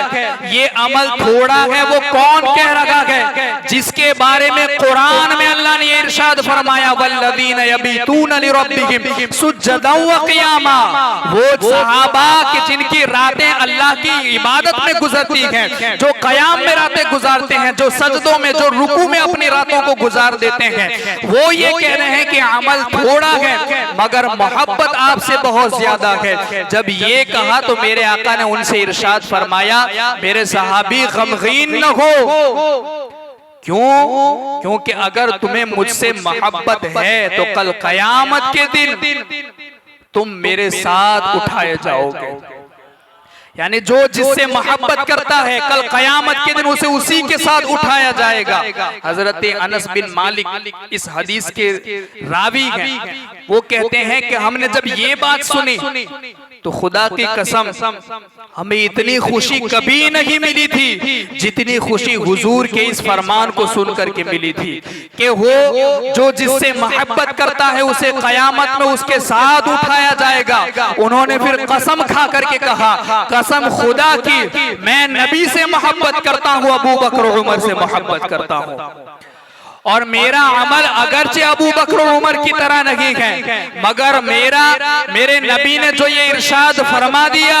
ये अमल थोड़ा है वो कौन कह रहा है? जिसके बारे में कुरान में अल्लाह ने इरशाद फरमाया, वल्लज़ीना यबीतूना लिरब्बिहिम सुज्जदन व क़ियामा। वो सहाबा कि जिनकी रातें अल्लाह की इबादत में गुजरती हैं, जो कयाम में रातें गुजारते हैं, जो सजदों में, जो रुकू में अपनी रातों को गुजार देते हैं, वो ये कह रहे हैं कि अमल थोड़ा है मगर मोहब्बत आपसे बहुत ज्यादा है। जब ये कहा तो मेरे आका ने उनसे इरशाद फरमाया, मेरे सहाबी गमगीन न हो। क्यों? क्योंकि अगर तुम्हें मुझसे मोहब्बत है तो कल कयामत के दिन तुम मेरे साथ उठाए जाओगे। यानी जो जिससे मोहब्बत करता है कल कयामत के दिन उसे उसी के साथ उठाया जाएगा। हजरत अनस बिन मालिक इस हदीस के रावी हैं, वो कहते हैं कि हमने जब ये बात सुनी तो खुदा की कसम हमें इतनी खुशी कभी नहीं मिली थी जितनी खुशी हुजूर के इस फरमान को सुन करके मिली थी कि वो जो जिससे मोहब्बत करता है उसे कयामत में उसके साथ उठाया जाएगा। उन्होंने फिर कसम खा करके कहा, कसम खुदा की मैं नबी से मोहब्बत करता हूँ, अबू बकर उमर से मोहब्बत करता हूँ। और मेरा अमल अगरचे अबू बकर उमर की तरह नहीं है मगर मेरे नबी ने जो ये इरशाद फरमा दिया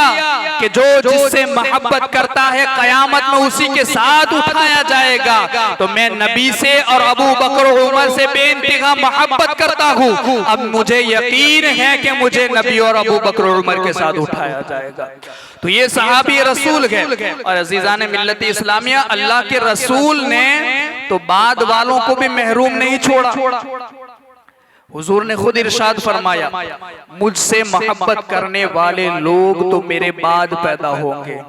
कि जो जिससे मोहब्बत करता है कयामत में उसी के साथ उठाया जाएगा, तो मैं नबी से और अबू बकर उमर से बेइंतहा मोहब्बत करता हूँ। अब मुझे यकीन है कि मुझे नबी और अबू बकर उमर के साथ उठाया जाएगा। तो ये सहाबी रसूल है। और अजीज़ान मिल्लत इस्लामिया, अल्लाह के रसूल ने तो बाद वालों को भी महरूम नहीं छोड़ा। हुजूर ने खुद इरशाद फरमाया, मुझसे मोहब्बत करने वाले लोग तो मेरे बाद पैदा होंगे।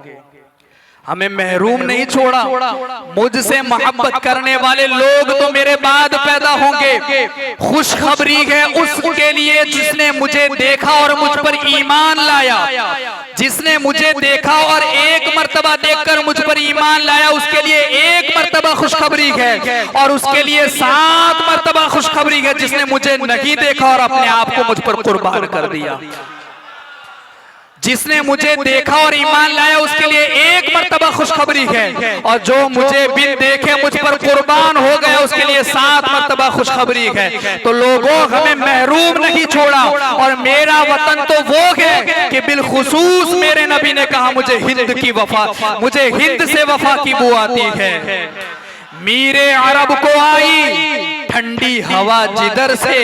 हमें महरूम नहीं छोड़ा। मुझसे मोहब्बत करने वाले लोग तो मेरे बाद पैदा होंगे। खुशखबरी है उसके लिए जिसने मुझे देखा और मुझ पर ईमान लाया। जिसने मुझे देखा और एक मर्तबा देखकर मुझ पर ईमान लाया, उसके लिए एक मर्तबा खुशखबरी है। और उसके लिए 7 मर्तबा खुशखबरी है जिसने मुझे नहीं देखा और अपने आप को मुझ पर कुर्बान कर दिया। जिसने मुझे देखा और ईमान लाया उसके लिए एक मर्तबा खुशखबरी है, और जो मुझे बिन देखे मुझ पर कुर्बान हो गया उसके लिए 7 मर्तबा खुशखबरी है। तो लोगों, हमें महरूम नहीं छोड़ा। और मेरा वतन तो वो है कि बिलखुसूस मेरे नबी ने कहा मुझे हिंद की वफा, मुझे हिंद से वफा की बू आती है। मीरे अरब को आई ठंडी हवा जिधर से,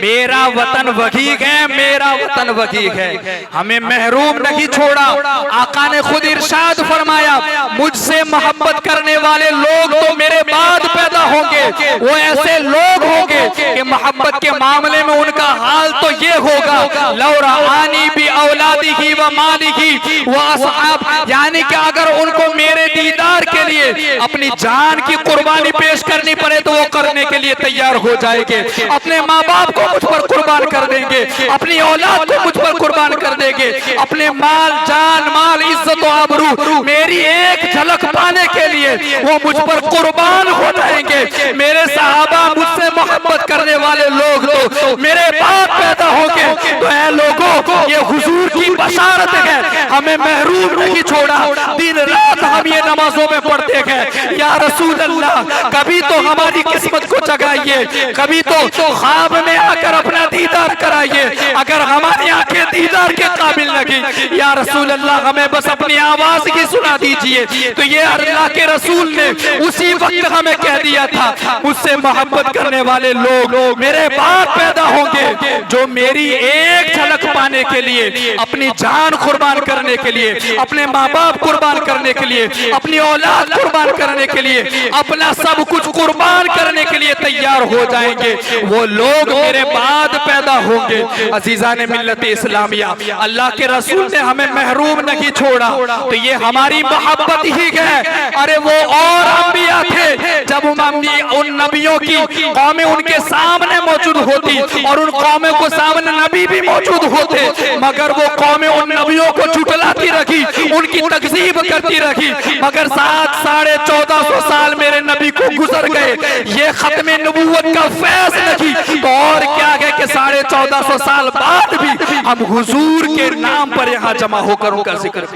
मेरा वतन वही है, मेरा वतन वही है। हमें महरूम नहीं छोड़ा। आका ने खुद इरशाद फरमाया, मुझसे मोहब्बत करने वाले लोग तो मेरे बाद पैदा होंगे। वो ऐसे लोग होंगे कि मोहब्बत के मामले में उनका हाल तो ये होगा, लौरानी भी औलादी ही व माली ही व असहाब, यानी कि अगर उनको मेरे दीदार के लिए अपनी जान की कुर्बानी पेश करनी पड़े तो वो करने के लिए तैयार हो जाएंगे। अपने माँ बाप को मुझ पर कुर्बान कर देंगे, अपनी औलाद को मुझ पर कुर्बान कर देंगे, अपने माल जान माल इज्जत और आबरू मेरी एक झलक पाने के लिए वो मुझ पर कुर्बान हो जाएंगे। मेरे सहाबा, मुझसे मोहब्बत करने वाले लोग तो मेरे बाद पैदा होंगे। तो ऐ लोगों, ये हुजूर की बशारत है, हमें महरूम नहीं छोड़ा। दिन रात हम ये नमाजों में पढ़ते हैं, या रसूल अल्लाह, कभी तो हमारी किस्मत को जगाइए, कभी तो ख्वाब में आकर अपना दीदार कराइए। अगर हमारी आंखें दीदार के काबिल लगी, या रसूल अल्लाह, हमें बस अपनी आवाज ही सुना दीजिए। तो ये अल्लाह के रसूल ने उसी वक्त हमें कह दिया था, मुझसे मोहब्बत करने वाले लोग मेरे बाद पैदा होंगे, जो मेरी एक झलक पाने के लिए, अपनी जान कुर्बान करने के लिए, अपने माँ बाप कुर्बान करने के लिए, अपनी औलाद कुर्बान करने के लिए, अपना सब कुछ कुर्बान करने के लिए तैयार हो जाएंगे। वो लोग मेरे बाद पैदा होंगे। अजीजा ने मिल्लत इस्लामिया, अल्लाह के रसूल ने हमें महरूम नहीं छोड़ा। तो ये हमारी मोहब्बत ही है। अरे वो और अंबिया थे, जब उन नबियों की कौमें उनके सामने मौजूद होती और उन कौमों को सामने नबी भी मौजूद होते, मगर वो कौमें उन नबियों को झुठलाती रखी, उनकी तकजीब करती रही। मगर 1450 साल मेरे नबी को गुजर गए, ये खत्मे नबूवत का फैज नहीं। तो और क्या है कि 1450 साल बाद भी हम हुजूर के नाम पर यहाँ जमा होकर उनका जिक्र,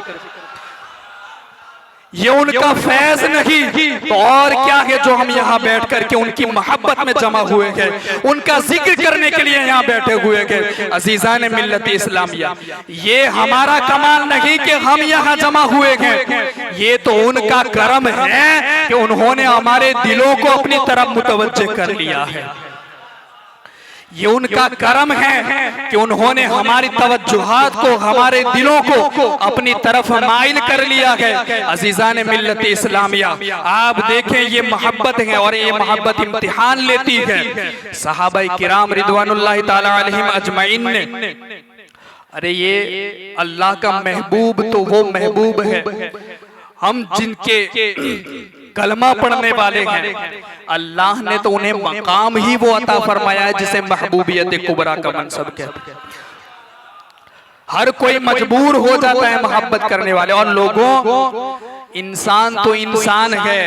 ये उनका फैज नहीं। तो और क्या है जो हम यहाँ बैठ करके उनकी मोहब्बत में जमा हुए हैं, उनका जिक्र करने के लिए यहाँ बैठे हुए हैं। अजीजा ने मिल्लत इस्लामिया, ये हमारा कमाल नहीं कि हम यहाँ जमा हुए हैं, ये तो उनका करम है कि उन्होंने हमारे दिलों को अपनी तरफ मुतवज्जे कर लिया है। ये उनका करम है कि उन्होंने हमारी तवज्जुहात को, हमारे दिलों को अपनी तरफ माइल कर लिया है। अजीजा ने मिल्लत इस्लामिया, आप देखें ये मोहब्बत है और ये मोहब्बत इम्तिहान लेती है। सहाबाए किराम रिदवानुल्लाहि ताला अलैहिम अजमईन ने, अरे ये अल्लाह का महबूब तो वो महबूब है, हम जिनके कलमा पढ़ने वाले हैं, अल्लाह ने तो उन्हें मकाम ही वो अता फरमाया है जिसे महबूबियत कुबरा का मनसब कहते हैं। हर कोई मजबूर हो जाता है मोहब्बत करने वाले। और लोगों, इंसान तो इंसान है,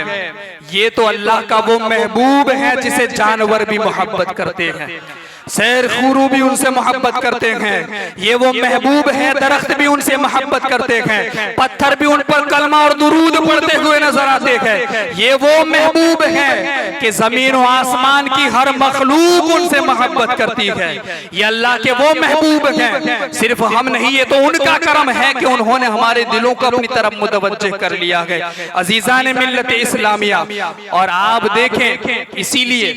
ये तो अल्लाह का वो महबूब है जिसे जानवर भी मोहब्बत करते हैं, शेर खुरू भी उनसे मोहब्बत करते हैं। ये वो महबूब है, दरख्त भी उनसे मोहब्बत करते हैं, पत्थर भी उन पर कलमा और दुरूद पढ़ते हुए नजर आते हैं। ये वो महबूब है कि जमीन और आसमान की हर मखलूक उनसे मोहब्बत करती है। ये अल्लाह के वो महबूब हैं, सिर्फ हम नहीं, ये तो उनका करम है कि उन्होंने हमारे दिलों को अपनी तरफ मुतवज्जे कर लिया है। अजीजा ने मिल्लत इस्लामिया, और आप देखें, इसीलिए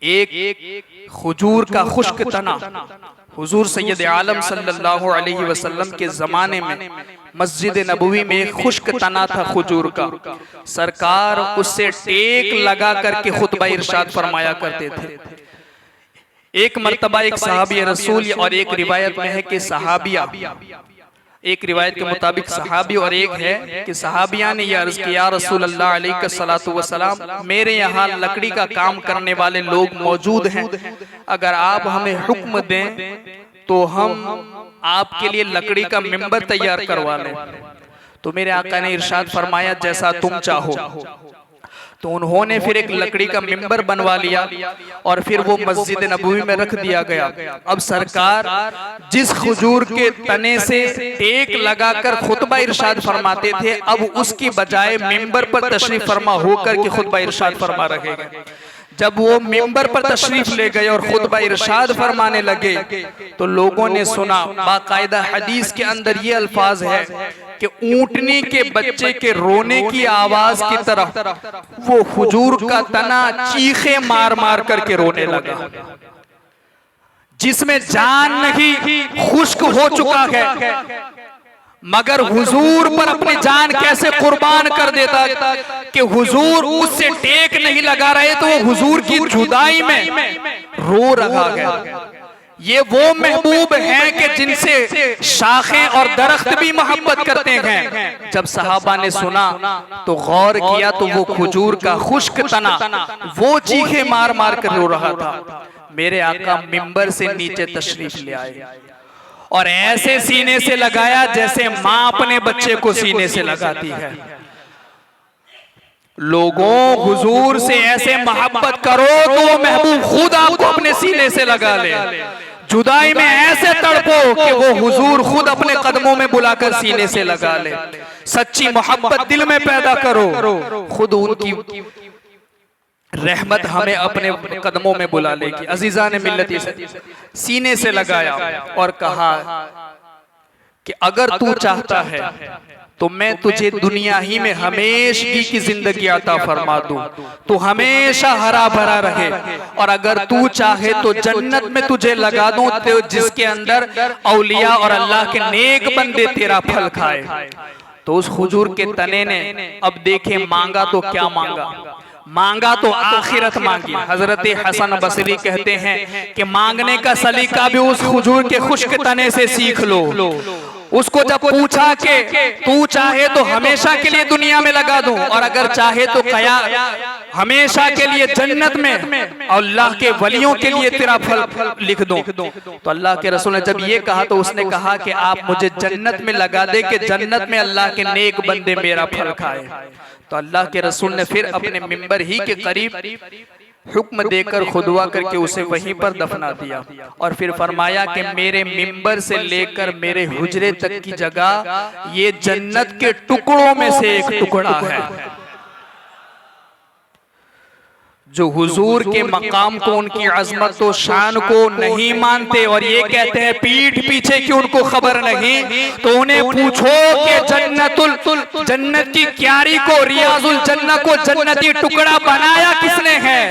एक खुजूर का खुश्क तना हुजूर सैयद आलम सल्लल्लाहु अलैहि वसल्लम के जमाने में मस्जिद नबवी में एक खुश्क तना था खुजूर का। सरकार उससे टेक लगा करके खुतबा इरशाद फरमाया करते थे। एक मर्तबा एक सहाबी रसूल, और एक रिवायत में है कि सहाबिया एक रिवायत के मुताबिक सहाबी और एक है कि सहाबिया ने यह अर्ज किया, रसूल अल्लाह अलैहिस्सलातु वस्सलाम, मेरे यहाँ लकड़ी का काम करने वाले लोग मौजूद हैं, अगर आप हमें हुक्म दें तो हम आपके लिए लकड़ी का मिंबर तैयार करवा लें। तो मेरे आका ने इरशाद फरमाया, जैसा तुम चाहो। तो उन्होंने फिर एक लकड़ी का मिंबर बनवा लिया और फिर वो मस्जिद नबवी में रख दिया गया। अब सरकार जिस खजूर के तने से टेक लगाकर खुतबा इरशाद फरमाते थे, अब उसकी बजाय मिंबर पर तशरीफ फरमा होकर के खुतबा इरशाद फरमा रहे गए। जब वो मिंबर पर तशरीफ ले गए और खुतबा इरशाद फरमाने लगे तो लोगों ने सुना, बाकायदा हदीस के अंदर ये अल्फाज है कि ऊंटनी के बच्चे के रोने की आवाज की तरह वो खजूर का तना चीखे मार मार करके रोने लगा, जिसमें जान नहीं, खुश्क हो चुका है, मगर हुजूर पर अपनी जान कैसे कुर्बान कर देता कि हुजूर उससे टेक नहीं लगा रहे तो वो हुजूर की जुदाई में रो रहा है। ये वो महबूब हैं कि जिनसे शाखें और दरख्त भी मोहब्बत करते हैं। जब सहाबा ने सुना तो गौर किया तो वो खजूर का खुश्क तना वो चीखे मार मार कर रो रहा था। मेरे आका मिंबर से नीचे तशरीफ ले आए और ऐसे सीने से लगाया जैसे माँ अपने बच्चे को सीने से लगाती है। लोगों, हुजूर से ऐसे मोहब्बत करो तो महबूब खुद आपको अपने सीने से लगा ले। जुदाई में ऐसे तड़पो कि वो हुजूर खुद अपने कदमों में बुलाकर सीने से लगा ले। सच्ची मोहब्बत दिल में पैदा करो, खुद उनकी रहमत हमें अपने कदमों में बुला लेगी। अजीजा ने मिल्लती सीने से लगाया और कहा कि अगर तू चाहता है तो मैं तुझे दुनिया ही में हमेशगी की जिंदगी अता फरमा दूं, तू हमेशा हरा भरा रहे, और अगर तू चाहे तो जन्नत में तुझे लगा दूं तो जिसके अंदर औलिया और अल्लाह के नेक बंदे तेरा फल खाए। तो उस हुजूर के तने ने अब देखे मांगा तो क्या मांगा, मांगा तो आखिरत मांगी। हजरत हसन बसरी कहते हैं कि मांगने का सलीका भी उस हुजूर के खुश्क तने से सीख लो। उसको जब पूछा कि तू चाहे तो हमेशा के लिए दुनिया में लगा दूं और अगर चाहे तो कया हमेशा के लिए जन्नत में और अल्लाह के वलियों के लिए तेरा फल लिख दूं, तो अल्लाह के रसूल ने जब ये कहा तो उसने कहा कि आप मुझे जन्नत में लगा दे कि जन्नत में अल्लाह के नेक बंदे मेरा फल खाए। तो अल्लाह के रसूल ने फिर अपने मिंबर ही के करीब हुक्म देकर खुदवा करके उसे वहीं पर दफना दिया और फिर फरमाया कि मेरे मिंबर से लेकर मेरे हुजरे तक की जगह ये जन्नत के टुकड़ों में से एक टुकड़ा है। जो हुजूर के मकाम को, उनकी अजमत और शान को नहीं मानते और ये कहते हैं पीठ पीछे कि उनको खबर नहीं, तो उन्हें पूछो कि जन्नत की क्यारी को, रियाजुल जन्नत को जन्नती टुकड़ा बनाया किसने है?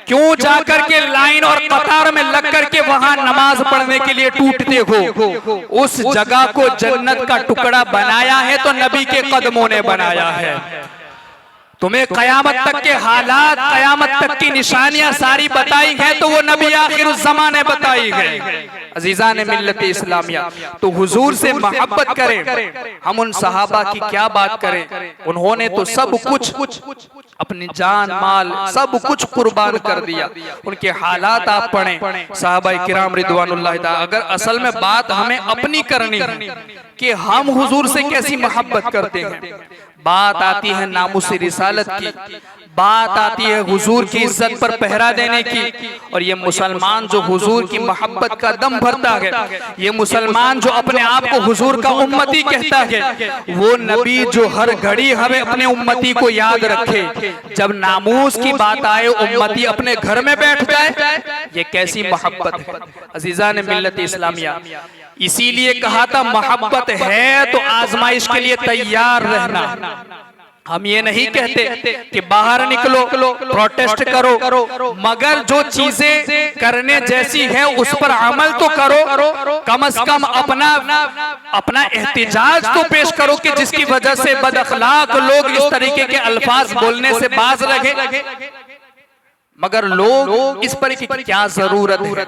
क्यों जाकर के लाइन और कतार में लग करके वहां नमाज पढ़ने के लिए टूटते हो? उस जगह को जन्नत का टुकड़ा बनाया है तो नबी के कदमों ने बनाया है। तुम्हें कयामत तक के हालात, कयामत तक की निशानियां सारी बताई हैं तो वो नबी आखिर ज़माने बताई है। अजीजा ने मिल्लत इस्लामिया, तो हुजूर से मोहब्बत करें। हम उन सहाबा की क्या बात करें, उन्होंने तो सब कुछ अपनी जान माल सब कुछ कुर्बान कर दिया। उनके हालात आप पढ़ें, सहाबा किराम रिदवानुल्लाह ताला। अगर असल में बात हमें अपनी करनी है कि हम हुजूर से कैसी मोहब्बत करते हैं, बात आती है नामुस रिसालत की, बात आती है हुजूर की इज्जत पर पहरा देने की, और ये मुसलमान जो हुजूर की मोहब्बत का दम भरता है, ये मुसलमान जो अपने आप को हुजूर का उम्मती कहता है, वो नबी जो हर घड़ी हमें अपने उम्मती को याद रखे, जब नामूस की बात आए उम्मती अपने घर में बैठ जाए, ये कैसी मोहब्बत है। अजीजा ने मिल्लत इस्लामिया, इसीलिए कहा था मोहब्बत है तो आजमाइश के लिए तैयार रहना। हम ये नहीं कहते कि बाहर निकलो, प्रोटेस्ट करो, मगर जो चीजें करने जैसी है उस पर अमल तो करो। कम से कम अपना एहतिजाज तो पेश करो कि जिसकी वजह से बदअखलाक लोग इस तरीके के अल्फाज बोलने से बाज रहे। मगर लोग इस पर क्या जरूरत है,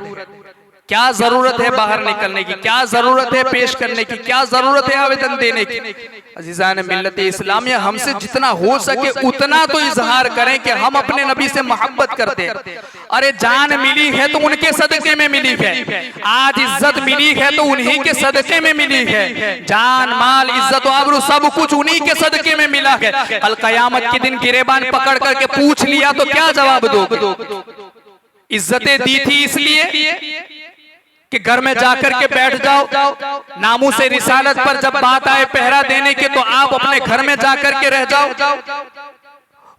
क्या जरूरत है बाहर निकलने की, क्या जरूरत है पेश करने की, क्या जरूरत है आवेदन देने की। अजीजान मिल्लत इस्लामिया, हमसे जितना हो सके उतना तो इजहार करें कि हम अपने नबी से मोहब्बत करते हैं। अरे जान मिली है तो उनके सदके में मिली है, आज इज्जत मिली है तो उन्हीं के सदके में मिली है। जान माल इज्जत आबरू सब कुछ उन्हीं के सदके में मिला है। कल कयामत के दिन गिरेबान पकड़ करके पूछ लिया तो क्या जवाब दो? इज्जतें दी थी इसलिए कि घर में जाकर के बैठ जाओ, नामूस से रिसालत पर जब बात आए पहरा देने के तो आप अपने घर में जाकर के रह जाओ।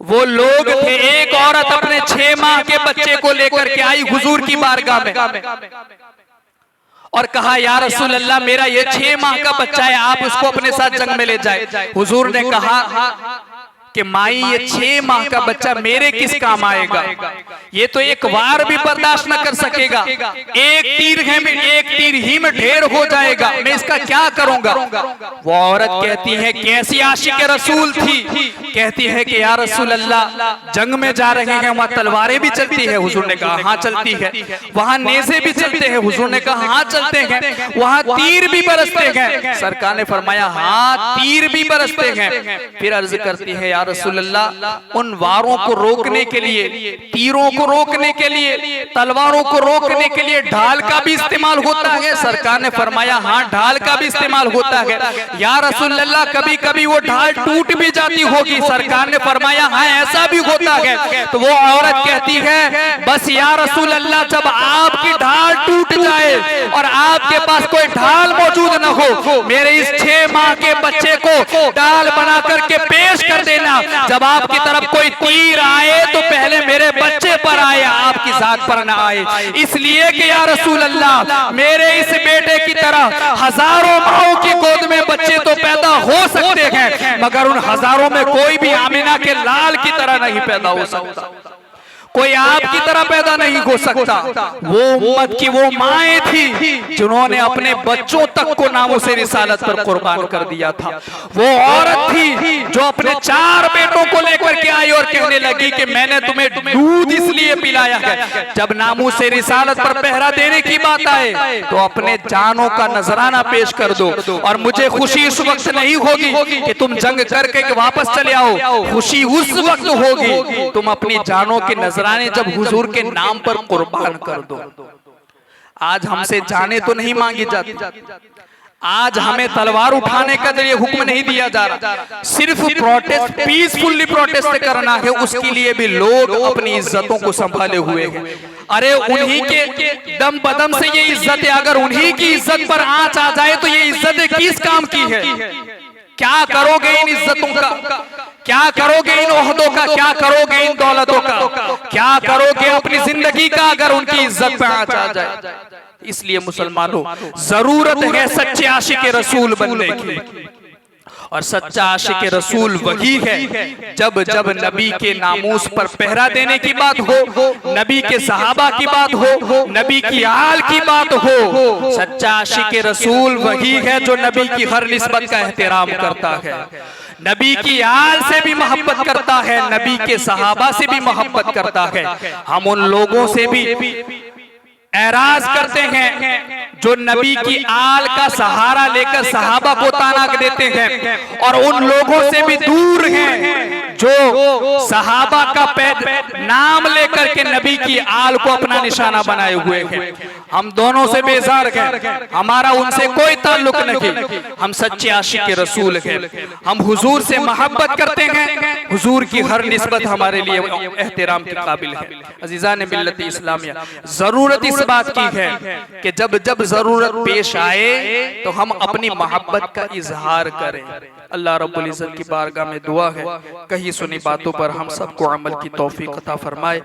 वो लोग थे, एक औरत अपने 6 माह के बच्चे को लेकर के आई हुजूर की बारगाह में और कहा या रसूल अल्लाह, मेरा ये 6 माह का बच्चा है, आप उसको अपने साथ जंग में ले जाए। हुजूर ने कहा कि माई ये 6 माह का बच्चा मेरे किस काम आएगा, ये तो एक वार भी बर्दाश्त न कर सकेगा, एक तीर ही में ढेर हो जाएगा, मैं इसका क्या करूंगा। वो औरत कहती है कैसी आशिक रसूल थी, कहती है कि या रसूल अल्लाह जंग में जा रहे हैं, वहां तलवारें भी चलती है। हुजूर ने कहा हाँ चलती है। वहां नेज़े भी चलते हैं। हुजूर ने कहा हाँ चलते हैं। वहां तीर भी बरसते हैं। सरकार ने फरमाया हाँ तीर भी बरसते हैं। फिर अर्ज करती है या रसूल अल्लाह, उन वारों को रोकने के लिए, तीरों को रोकने के लिए, तलवारों को रोकने के लिए ढाल का भी इस्तेमाल होता है। सरकार ने फरमाया हाँ ढाल का भी इस्तेमाल होता है। या रसूल अल्लाह, कभी कभी वो ढाल टूट भी जाती होगी। सरकार ने फरमाया हाँ ऐसा भी होता है। तो वो औरत कहती है बस या रसूल अल्लाह, जब आपकी ढाल टूट जाए और आपके पास कोई ढाल मौजूद न हो, मेरे इस 6 माह के बच्चे को ढाल बना करके पेश कर देना। जब आपकी तरफ कोई तीर आए तो पहले मेरे बच्चे पर आए, आपकी जात पर ना आए। इसलिए कि या रसूल अल्लाह, मेरे इस बेटे की तरह हजारों माओं की गोद में बच्चे तो पैदा हो सकते हैं, मगर उन हजारों में कोई भी आमिना के लाल की तरह नहीं पैदा हो सकता, कोई आपकी तरह पैदा नहीं हो सकता। वो उम्मत की वो माएं थी जिन्होंने अपने बच्चों तक को नामों से रिसालत पर कुर्बान कर दिया था। वो औरत थी जो अपने 4 बेटों को लेकर के आई और कहने लगी कि मैंने तुम्हें दूध इसलिए पिलाया है, जब नामों से रिसालत पर पहरा देने की बात आए तो अपने जानों का नजराना पेश कर दो। और मुझे खुशी उस वक्त नहीं होगी कि तुम जंग करके वापस चले आओ, खुशी उस वक्त होगी तुम अपनी जानों के नजराने जब हुजूर के नाम पर कुर्बान कर दो। आज हमसे जाने तो नहीं मांगी जाती, आज हमें तलवार उठाने का ये हुक्म नहीं दिया जा रहा, सिर्फ प्रोटेस्ट, पीसफुली प्रोटेस्ट करना है। उसके लिए भी लोग अपनी इज्जतों को संभाले हुए हैं। अरे उन्हीं के दम बदम से ये इज्जत है, अगर उन्हीं की इज्जत पर आंच आ जाए तो ये इज्जत किस काम की है। क्या करोगे इन इज्जतों का, क्या करोगे इन ओहदों का, क्या करोगे इन दौलतों का, क्या करोगे अपनी जिंदगी का अगर उनकी इज्जत पे आंच आ जाए। इसलिए मुसलमानों, जरूरत है सच्चे आशिक रसूल बनने की। और सच्चा आशिक रसूल वही है जब जब नबी के नामूस पर पहरा देने की बात हो, नबी के सहाबा की बात हो, नबी की आल की बात हो। सच्चा आशिक रसूल वही है जो नबी की हर निस्बत का एहतराम करता है, नबी की आल से भी मोहब्बत करता है, नबी के सहाबा से भी मोहब्बत करता है। हम उन लोगों से भी एराज करते हैं जो नबी की आल का सहारा लेकर सहाबा को तानाक देते हैं, और उन लोगों से भी दूर हैं जो सहाबा का नाम लेकर के नबी की आल को अपना निशाना बनाए हुए हैं। हम दोनों से बेजार हैं, हमारा उनसे कोई ताल्लुक नहीं। हम सच्चे आशिक रसूल हैं, हम हुजूर से मोहब्बत करते हैं, हुजूर की हर निस्बत हमारे लिए एहतराम के काबिल है। अजीज़ान मिल्लत इस्लामिया, जरूरत इस बात की है कि जब जब जरूरत पेश आए तो हम अपनी मोहब्बत का इजहार करें। अल्लाह रब्बुल इज्जत की बारगाह में दुआ है, कही सुनी बातों पर हम सबको अमल की तौफीक अता फरमाए।